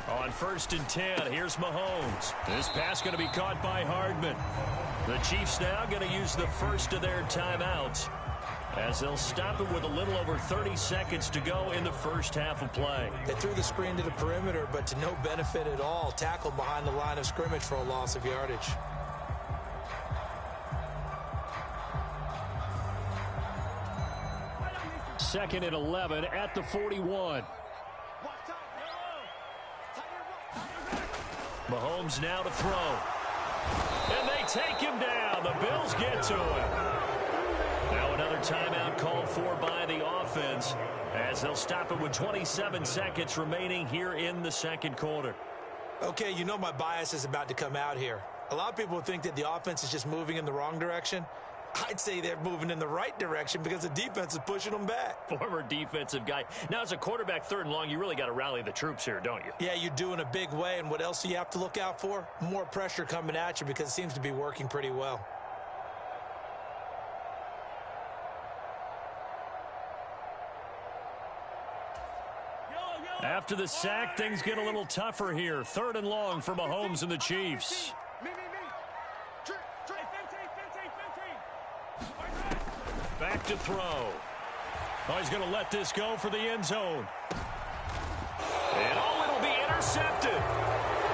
On 1st and 10, here's Mahomes. This pass going to be caught by Hardman. The Chiefs now going to use the first of their timeouts as they'll stop it with a little over 30 seconds to go in the first half of play. They threw the screen to the perimeter, but to no benefit at all. Tackled behind the line of scrimmage for a loss of yardage. Second and 11 at the 41. Mahomes now to throw. And they take him down. The Bills get to him. Now another timeout called for by the offense as they'll stop it with 27 seconds remaining here in the 2nd quarter. Okay, you know my bias is about to come out here. A lot of people think that the offense is just moving in the wrong direction. I'd say they're moving in the right direction because the defense is pushing them back. Former defensive guy. Now, as a quarterback 3rd and long, you really got to rally the troops here, don't you? Yeah, you do in a big way. And what else do you have to look out for? More pressure coming at you because it seems to be working pretty well. After the sack, things get a little tougher here. 3rd and long for Mahomes and the Chiefs. Back to throw. Oh, he's going to let this go for the end zone. And it'll be intercepted.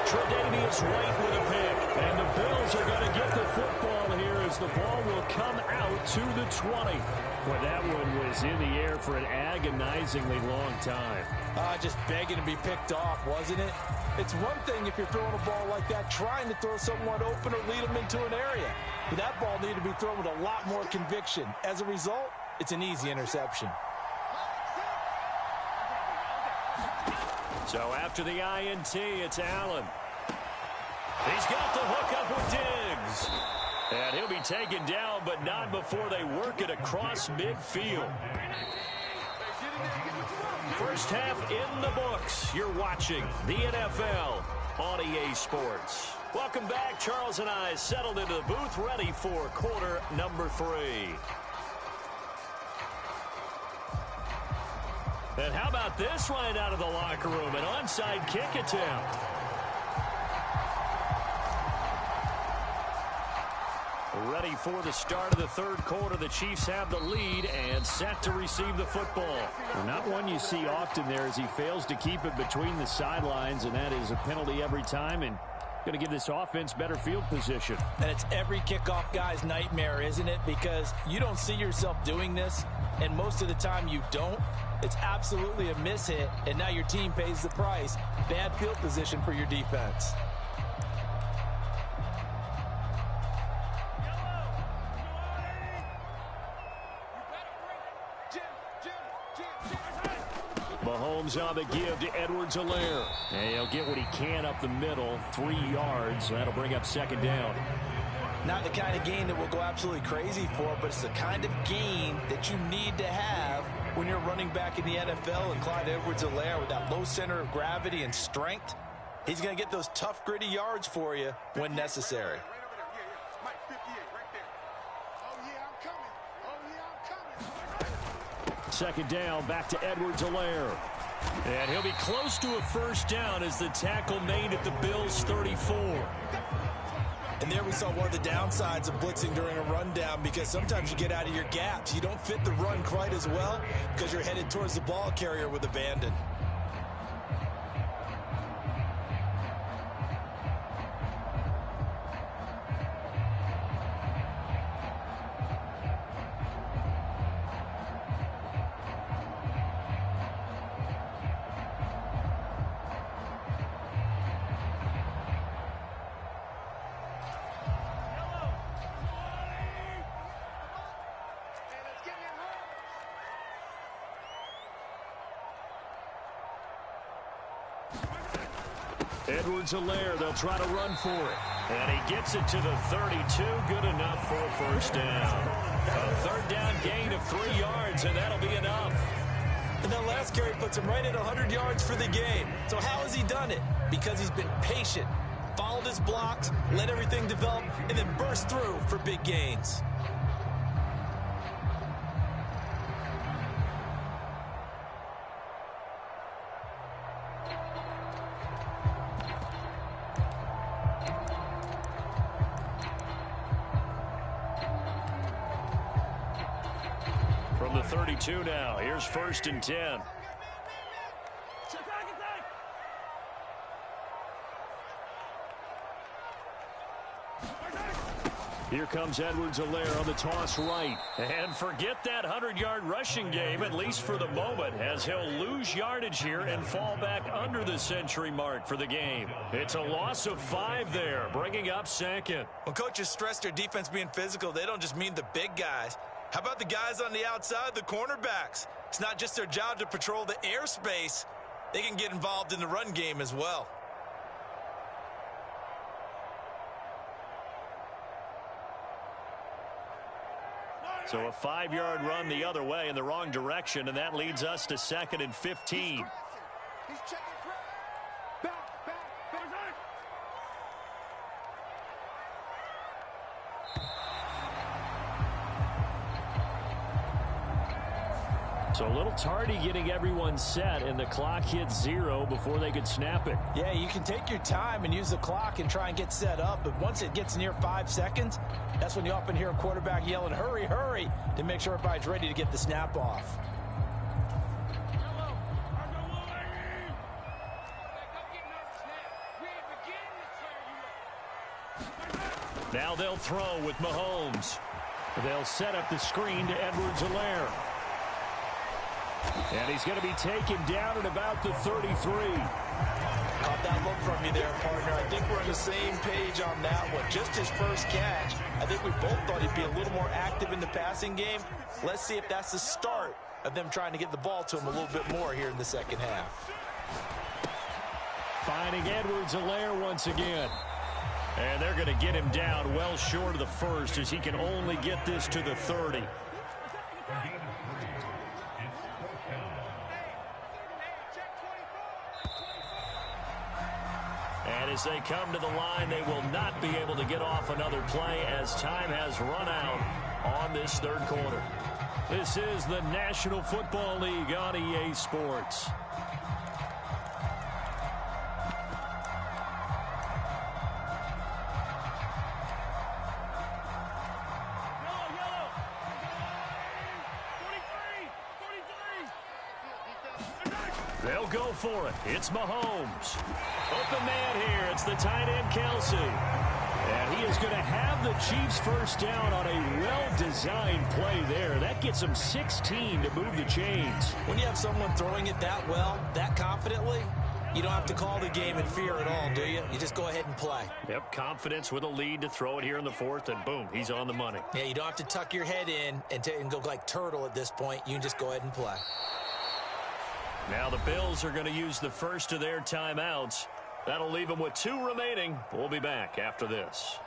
Tre'Davious White with a pick. And the Bills are going to get the football call here as the ball will come out to the 20. Well, that one was in the air for an agonizingly long time. Just begging to be picked off, wasn't it? It's one thing if you're throwing a ball like that, trying to throw someone open or lead them into an area. But that ball needed to be thrown with a lot more conviction. As a result, it's an easy interception. So after the INT, it's Allen. He's got the hook up with Diggs. And he'll be taken down, but not before they work it across midfield. First half in the books. You're watching the NFL on EA Sports. Welcome back. Charles and I settled into the booth, ready for quarter number 3. And how about this right out of the locker room? An onside kick attempt. Ready for the start of the third quarter. The Chiefs have the lead and set to receive the football. Well, not one you see often there as he fails to keep it between the sidelines, and that is a penalty every time and going to give this offense better field position. And it's every kickoff guy's nightmare, isn't it? Because you don't see yourself doing this, and most of the time you don't. It's absolutely a mishit, and now your team pays the price. Bad field position for your defense. Mahomes on the give to Edwards-Helaire. And he'll get what he can up the middle, 3 yards. That'll bring up second down. Not the kind of gain that we'll go absolutely crazy for, but it's the kind of gain that you need to have when you're running back in the NFL. And Clyde Edwards-Helaire, with that low center of gravity and strength, he's going to get those tough, gritty yards for you when necessary. Second down, back to Edwards-Helaire. And he'll be close to a first down as the tackle made at the Bills' 34. And there we saw one of the downsides of blitzing during a rundown, because sometimes you get out of your gaps. You don't fit the run quite as well because you're headed towards the ball carrier with abandon. Edwards-Helaire, they'll try to run for it. And he gets it to the 32, good enough for a first down. A third down gain of 3 yards, and that'll be enough. And that last carry puts him right at 100 yards for the game. So how has he done it? Because he's been patient, followed his blocks, let everything develop, and then burst through for big gains. From the 32 now, here's 1st and 10. Here comes Edwards-Helaire on the toss right. And forget that 100-yard rushing game, at least for the moment, as he'll lose yardage here and fall back under the century mark for the game. It's a loss of 5 there, bringing up second. When coaches stress their defense being physical, they don't just mean the big guys. How about the guys on the outside, the cornerbacks? It's not just their job to patrol the airspace. They can get involved in the run game as well. So a 5-yard run the other way in the wrong direction, and that leads us to 2nd and 15. He's checking back. So a little tardy getting everyone set, and the clock hit 0 before they could snap it. Yeah, you can take your time and use the clock and try and get set up, but once it gets near 5 seconds, that's when you often hear a quarterback yelling, hurry, hurry, to make sure everybody's ready to get the snap off. Now they'll throw with Mahomes. They'll set up the screen to Edwards-Helaire. And he's going to be taken down at about the 33. Caught that look from you there, partner. I think we're on the same page on that one. Just his first catch. I think we both thought he'd be a little more active in the passing game. Let's see if that's the start of them trying to get the ball to him a little bit more here in the second half. Finding Edwards-Helaire once again. And they're going to get him down well short of the first as he can only get this to the 30. And as they come to the line, they will not be able to get off another play as time has run out on this third quarter. This is the National Football League on EA Sports. They'll go for it. It's Mahomes. Open man here. It's the tight end, Kelsey. And he is going to have the Chiefs first down on a well-designed play there. That gets them 16 to move the chains. When you have someone throwing it that well, that confidently, you don't have to call the game in fear at all, do you? You just go ahead and play. Yep, confidence with a lead to throw it here in the fourth, and boom, he's on the money. Yeah, you don't have to tuck your head in and go like turtle at this point. You can just go ahead and play. Now the Bills are going to use the first of their timeouts. That'll leave them with 2 remaining. We'll be back after this.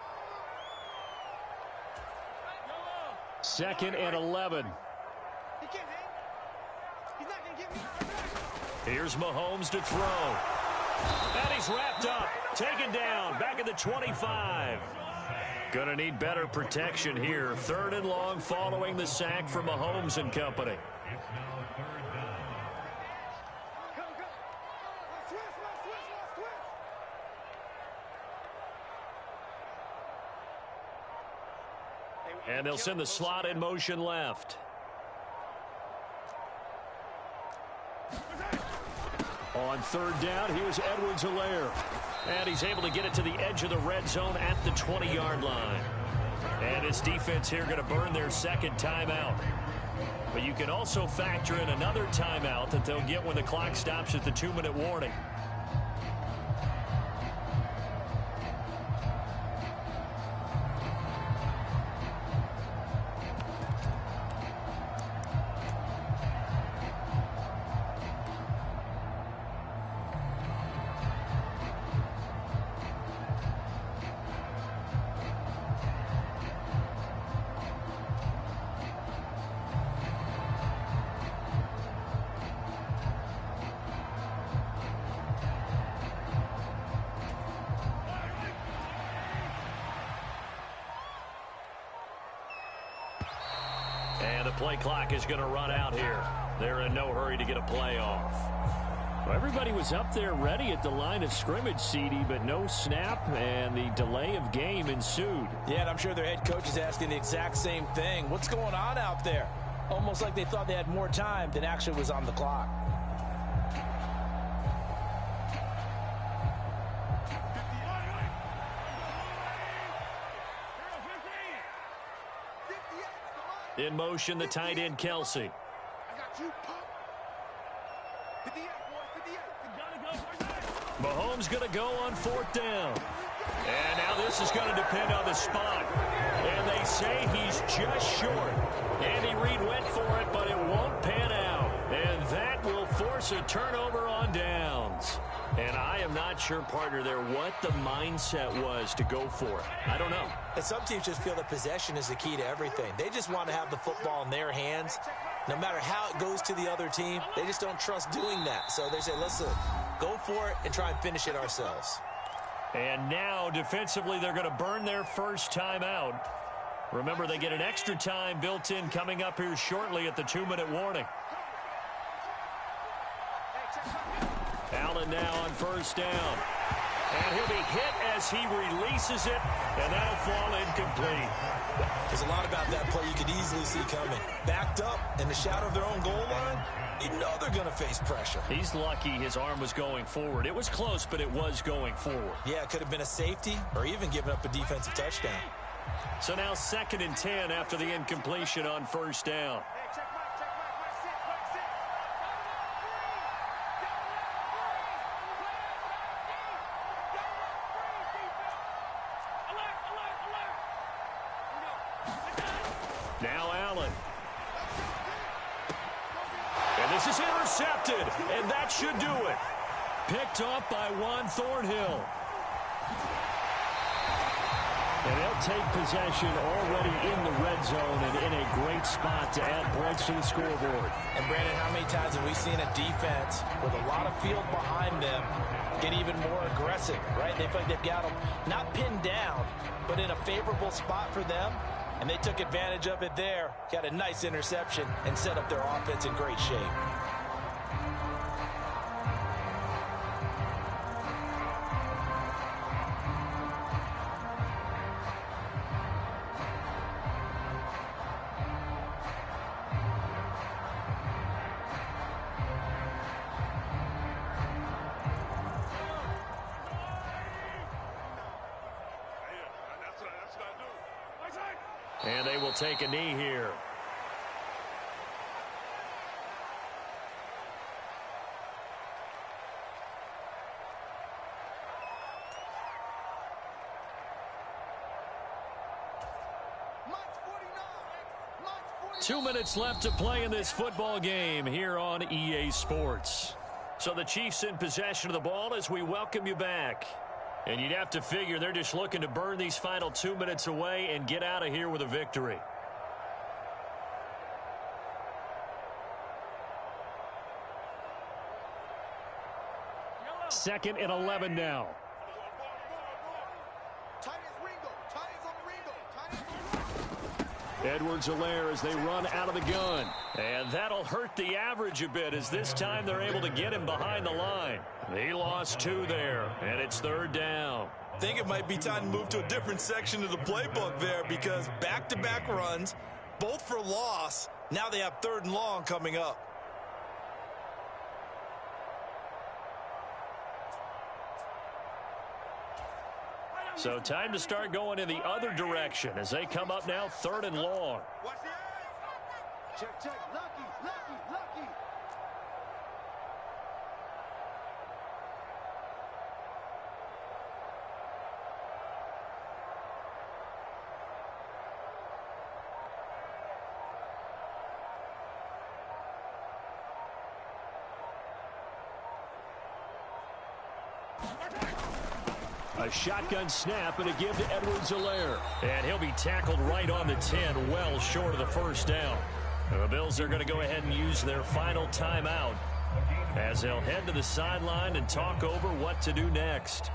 2nd and 11. Here's Mahomes to throw. And he's wrapped up. Taken down. Back at the 25. Gonna need better protection here. 3rd and long following the sack from Mahomes and company. And they'll send the slot in motion left. On 3rd down, here's Edwards-Helaire. And he's able to get it to the edge of the red zone at the 20-yard line. And his defense here going to burn their 2nd timeout. But you can also factor in another timeout that they'll get when the clock stops at the 2-minute warning. And the play clock is going to run out here. They're in no hurry to get a play off. Well, everybody was up there ready at the line of scrimmage, CD, but no snap, and the delay of game ensued. Yeah, and I'm sure their head coach is asking the exact same thing. What's going on out there? Almost like they thought they had more time than actually was on the clock. In motion, the tight end, Kelsey. Mahomes going to go on 4th down. And now this is going to depend on the spot. And they say he's just short. Andy Reid went for it, but it won't pan out. And that will force a turnover on downs. And I am not sure, partner, there what the mindset was to go for it. I don't know. And some teams just feel that possession is the key to everything. They just want to have the football in their hands. No matter how it goes to the other team, they just don't trust doing that. So they say, listen, go for it and try and finish it ourselves. And now, defensively, they're going to burn their first timeout. Remember, they get an extra time built in coming up here shortly at the 2-minute warning. Allen now on 1st down. And he'll be hit as he releases it, and that'll fall incomplete. There's a lot about that play you could easily see coming. Backed up in the shadow of their own goal line, you know they're going to face pressure. He's lucky his arm was going forward. It was close, but it was going forward. Yeah, it could have been a safety or even giving up a defensive touchdown. So now 2nd and 10 after the incompletion on first down. Now Allen. And this is intercepted, and that should do it. Picked off by Juan Thornhill. And they'll take possession already in the red zone and in a great spot to add points to the scoreboard. And Brandon, how many times have we seen a defense with a lot of field behind them get even more aggressive, right? They feel like they've got them not pinned down, but in a favorable spot for them. And they took advantage of it there, got a nice interception, and set up their offense in great shape. And they will take a knee here. Two minutes left to play in this football game here on EA Sports. So the Chiefs in possession of the ball as we welcome you back. And you'd have to figure they're just looking to burn these final 2 minutes away and get out of here with a victory. Second and 11 now. Edwards-Helaire as they run out of the gun. And that'll hurt the average a bit as this time they're able to get him behind the line. He lost 2 there, and it's 3rd down. I think it might be time to move to a different section of the playbook there because back-to-back runs, both for loss. Now they have 3rd and long coming up. So time to start going in the other direction as they come up now 3rd and long. Check, check. Lucky, lucky, lucky. A shotgun snap and a give to Edwards-Helaire. And he'll be tackled right on the 10, well short of the 1st down. And the Bills are going to go ahead and use their final timeout as they'll head to the sideline and talk over what to do next.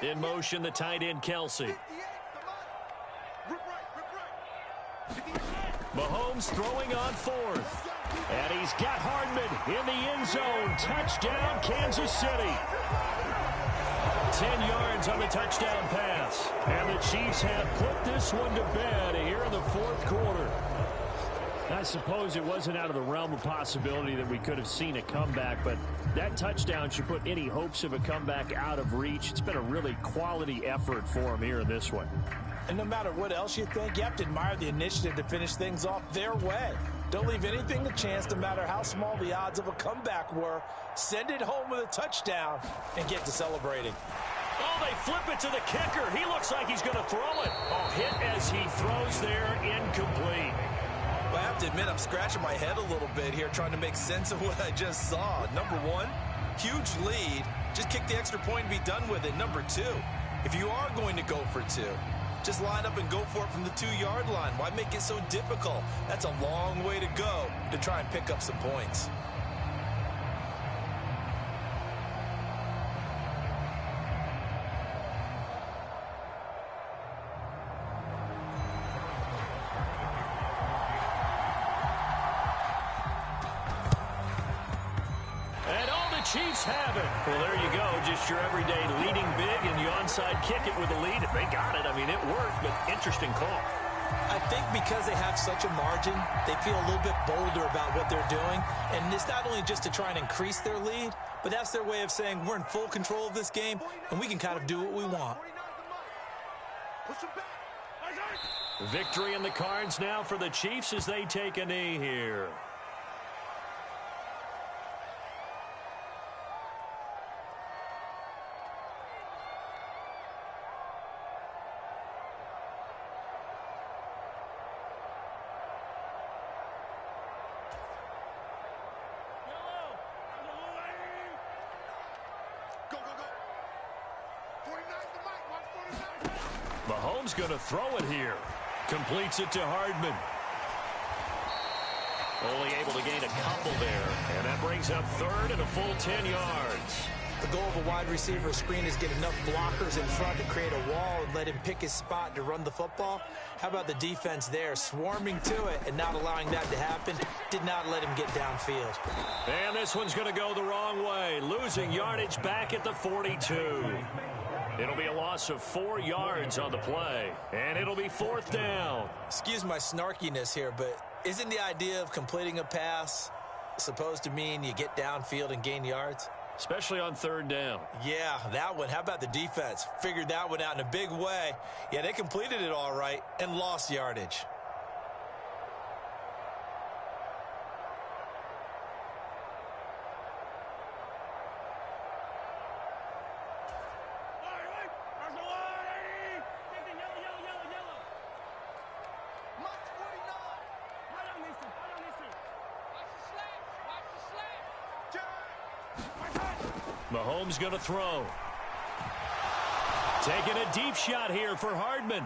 In motion, the tight end, Kelsey. Mahomes throwing on 4th. And he's got Hardman in the end zone. Touchdown, Kansas City. 10 yards on the touchdown pass. And the Chiefs have put this one to bed here in the 4th quarter. I suppose it wasn't out of the realm of possibility that we could have seen a comeback, but that touchdown should put any hopes of a comeback out of reach. It's been a really quality effort for them here in this one. And no matter what else you think, you have to admire the initiative to finish things off their way. Don't leave anything to chance, no matter how small the odds of a comeback were. Send it home with a touchdown and get to celebrating. Oh, they flip it to the kicker. He looks like he's going to throw it. Oh, hit as he throws there, incomplete. I have to admit, I'm scratching my head a little bit here trying to make sense of what I just saw. Number one, huge lead. Just kick the extra point and be done with it. Number two, if you are going to go for 2, just line up and go for it from the 2-yard line. Why make it so difficult? That's a long way to go to try and pick up some points. Chiefs have it. Well, there you go. Just your everyday leading big, and you onside kick it with a lead. If they got it, I mean, it worked, but interesting call. I think because they have such a margin, they feel a little bit bolder about what they're doing. And it's not only just to try and increase their lead, but that's their way of saying we're in full control of this game, and we can kind of do what we want. Victory in the cards now for the Chiefs as they take a knee here. Mahomes going to throw it here. Completes it to Hardman. Only able to gain a couple there. And that brings up third and a full 10 yards. The goal of a wide receiver screen is get enough blockers in front to create a wall and let him pick his spot to run the football. How about the defense there, swarming to it and not allowing that to happen? Did not let him get downfield. And this one's going to go the wrong way. Losing yardage back at the 42. It'll be a loss of 4 yards on the play. And it'll be fourth down. Excuse my snarkiness here, but isn't the idea of completing a pass supposed to mean you get downfield and gain yards? Especially on third down. Yeah, that one. How about the defense? Figured that one out in a big way. Yeah, they completed it all right and lost yardage. Mahomes going to throw. Taking a deep shot here for Hardman.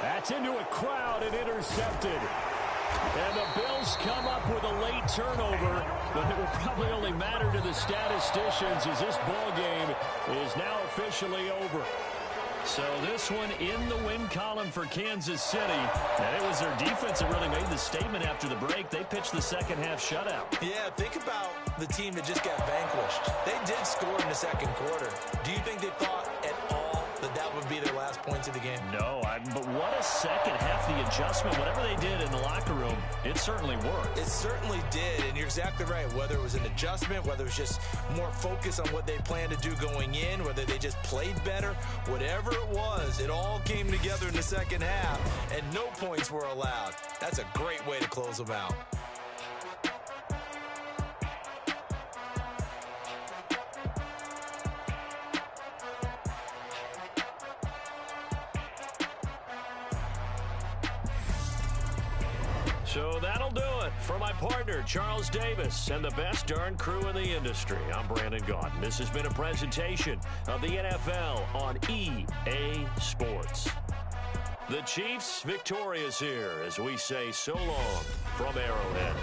That's into a crowd and intercepted. And the Bills come up with a late turnover, but it will probably only matter to the statisticians as this ball game is now officially over. So this one in the win column for Kansas City. And it was their defense that really made the statement after the break. They pitched the second half shutout. Yeah, think about the team that just got vanquished. They did score in the second quarter. Do you think they thought at all that that would be their last points of the game? No, but what a second half, the adjustment, whatever they did in the locker room, it certainly worked. It certainly did, and you're exactly right. Whether it was an adjustment, whether it was just more focus on what they planned to do going in, whether they just played better, whatever it was, it all came together in the second half, and no points were allowed. That's a great way to close them out. So that'll do it for my partner, Charles Davis, and the best darn crew in the industry. I'm Brandon Gaudin. This has been a presentation of the NFL on EA Sports. The Chiefs victorious here as we say so long from Arrowhead.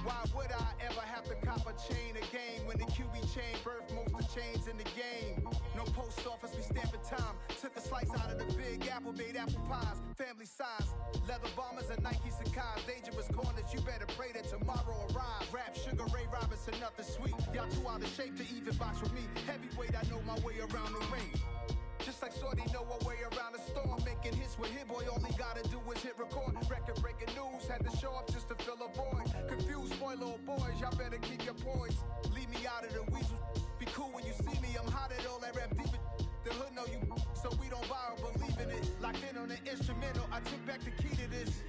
Why would I ever have to cop a chain again when the QB chain birthed most of chains in the game? No post office, we stamping time. Took a slice out of the big apple, made apple pies, family size. Leather bombers and Nike Sacai's. Dangerous corners, you better pray that tomorrow arrives. Rap, Sugar Ray Robinson, nothing sweet. Y'all too out of shape to even box with me. Heavyweight, I know my way around the ring. Just like Shorty know her way around the storm. Making hits with Hit Boy, all he gotta do is hit record. Record breaking news, had to show up just to fill a void. Confused boy, little boys, y'all better keep your poise. Leave me out of the weasel. Be cool when you see me, I'm hot at all that rap deep. The hood know you, so we don't borrow, believe in it. Locked in on the instrumental, I took back the key to this.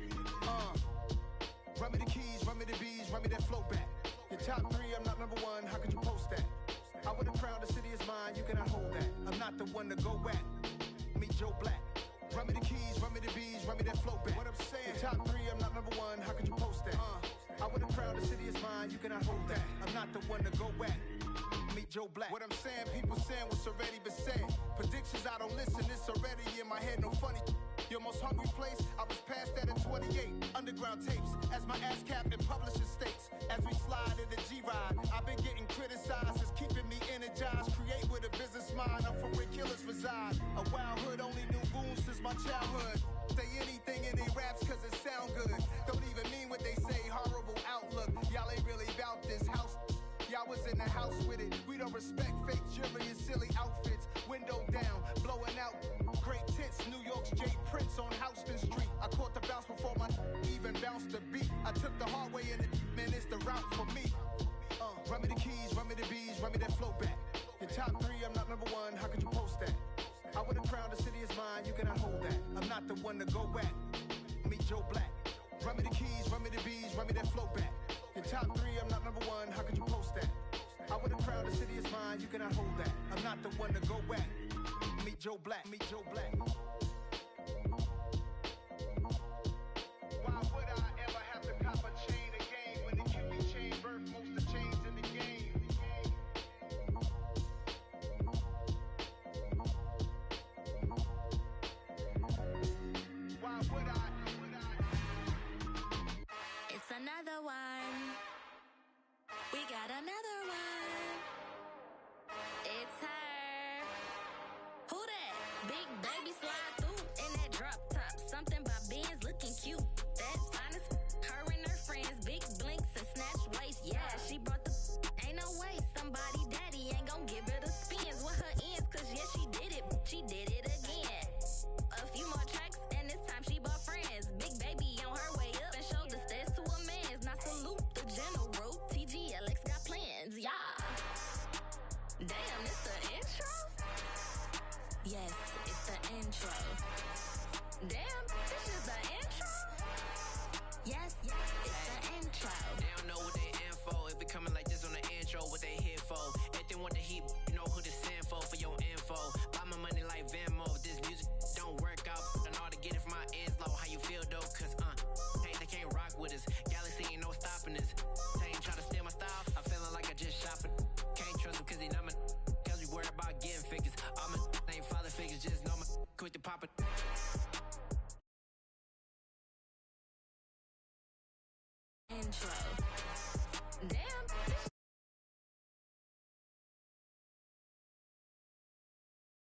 top 3, I'm not number 1, how could you post that? I would have crowned the city is mine, you cannot hold that. I'm not the one to go at. Meet Joe Black. Run me the keys, run me the bees, run me that flow back. What I'm saying, top 3, I'm not number 1, how could you post that? I would have crowned the city is mine, you cannot hold that. I'm not the one to go at. Meet Joe Black. What I'm saying, people saying what's already been said. Predictions, I don't listen, it's already in my head, no funny. Your most hungry place, I was past that at 28. Underground tapes, as my ass cap in publishing states. As we slide in the G-Ride, I've been getting criticized, it's keeping me energized. Create with a business mind, I'm from where killers reside. A wild hood, only knew goons since my childhood. Say anything in they raps cause it sound good. Don't even mean what they say, horrible outlook. Y'all ain't really about this house. Y'all was in the house with it. We don't respect fake jewelry and silly outfits. Window down, blowing out great tits. New York's J. Prince on Houston Street. I caught the bounce before my even bounced the beat. I took the hard way in it, man, it's the route for me. Run me the keys, run me the bees, run me that flow back. Your top 3, I'm not number 1, how could you post that? I would have crowned the city is mine, you cannot hold that. I'm not the one to go at. Meet Joe Black. Run me the keys, run me the bees, run me that flow back. Your top 3, I'm not number 1, how could you post that? I would have crowned the city is mine, you cannot hold that. I'm not the one to go at. Meet Joe Black, meet Joe Black. Why would I ever have to cop a chain again when the QB chain birth most of the chains in the game? Why would I? It's another one. We got another one. It's her. Who that? Big baby slide through in that drop top. Something by Benz looking cute. That's honest. Her and her friends, big blinks and snatch waist. Yeah, she brought the. Ain't no way somebody daddy ain't gon' give her the spins with her ends. Cause yeah, she did it. She did it again. A few more tracks and this time she bought friends. Big baby on her way up and showed the stairs to a man's. Now salute the general. TGLX got plans, yeah. Damn, it's the intro? Yes, it's the intro. Damn, this is the intro? Yes, it's the intro. They don't know what they in for. If it coming like this on the intro, what they here for? If they want the heat, you know who to send for your info. Buy my money like Venmo. If this music don't work out, I know how to get it from my ends low. How you feel though? Cause hey, they can't rock with us. Galaxy ain't no stopping us. They ain't trying to steal my style. I'm feeling like I just shot for. Can't trust him cause he not my. Cause we worried about getting figures. All my ain't father figures, just know my quick to pop it. Intro. Damn.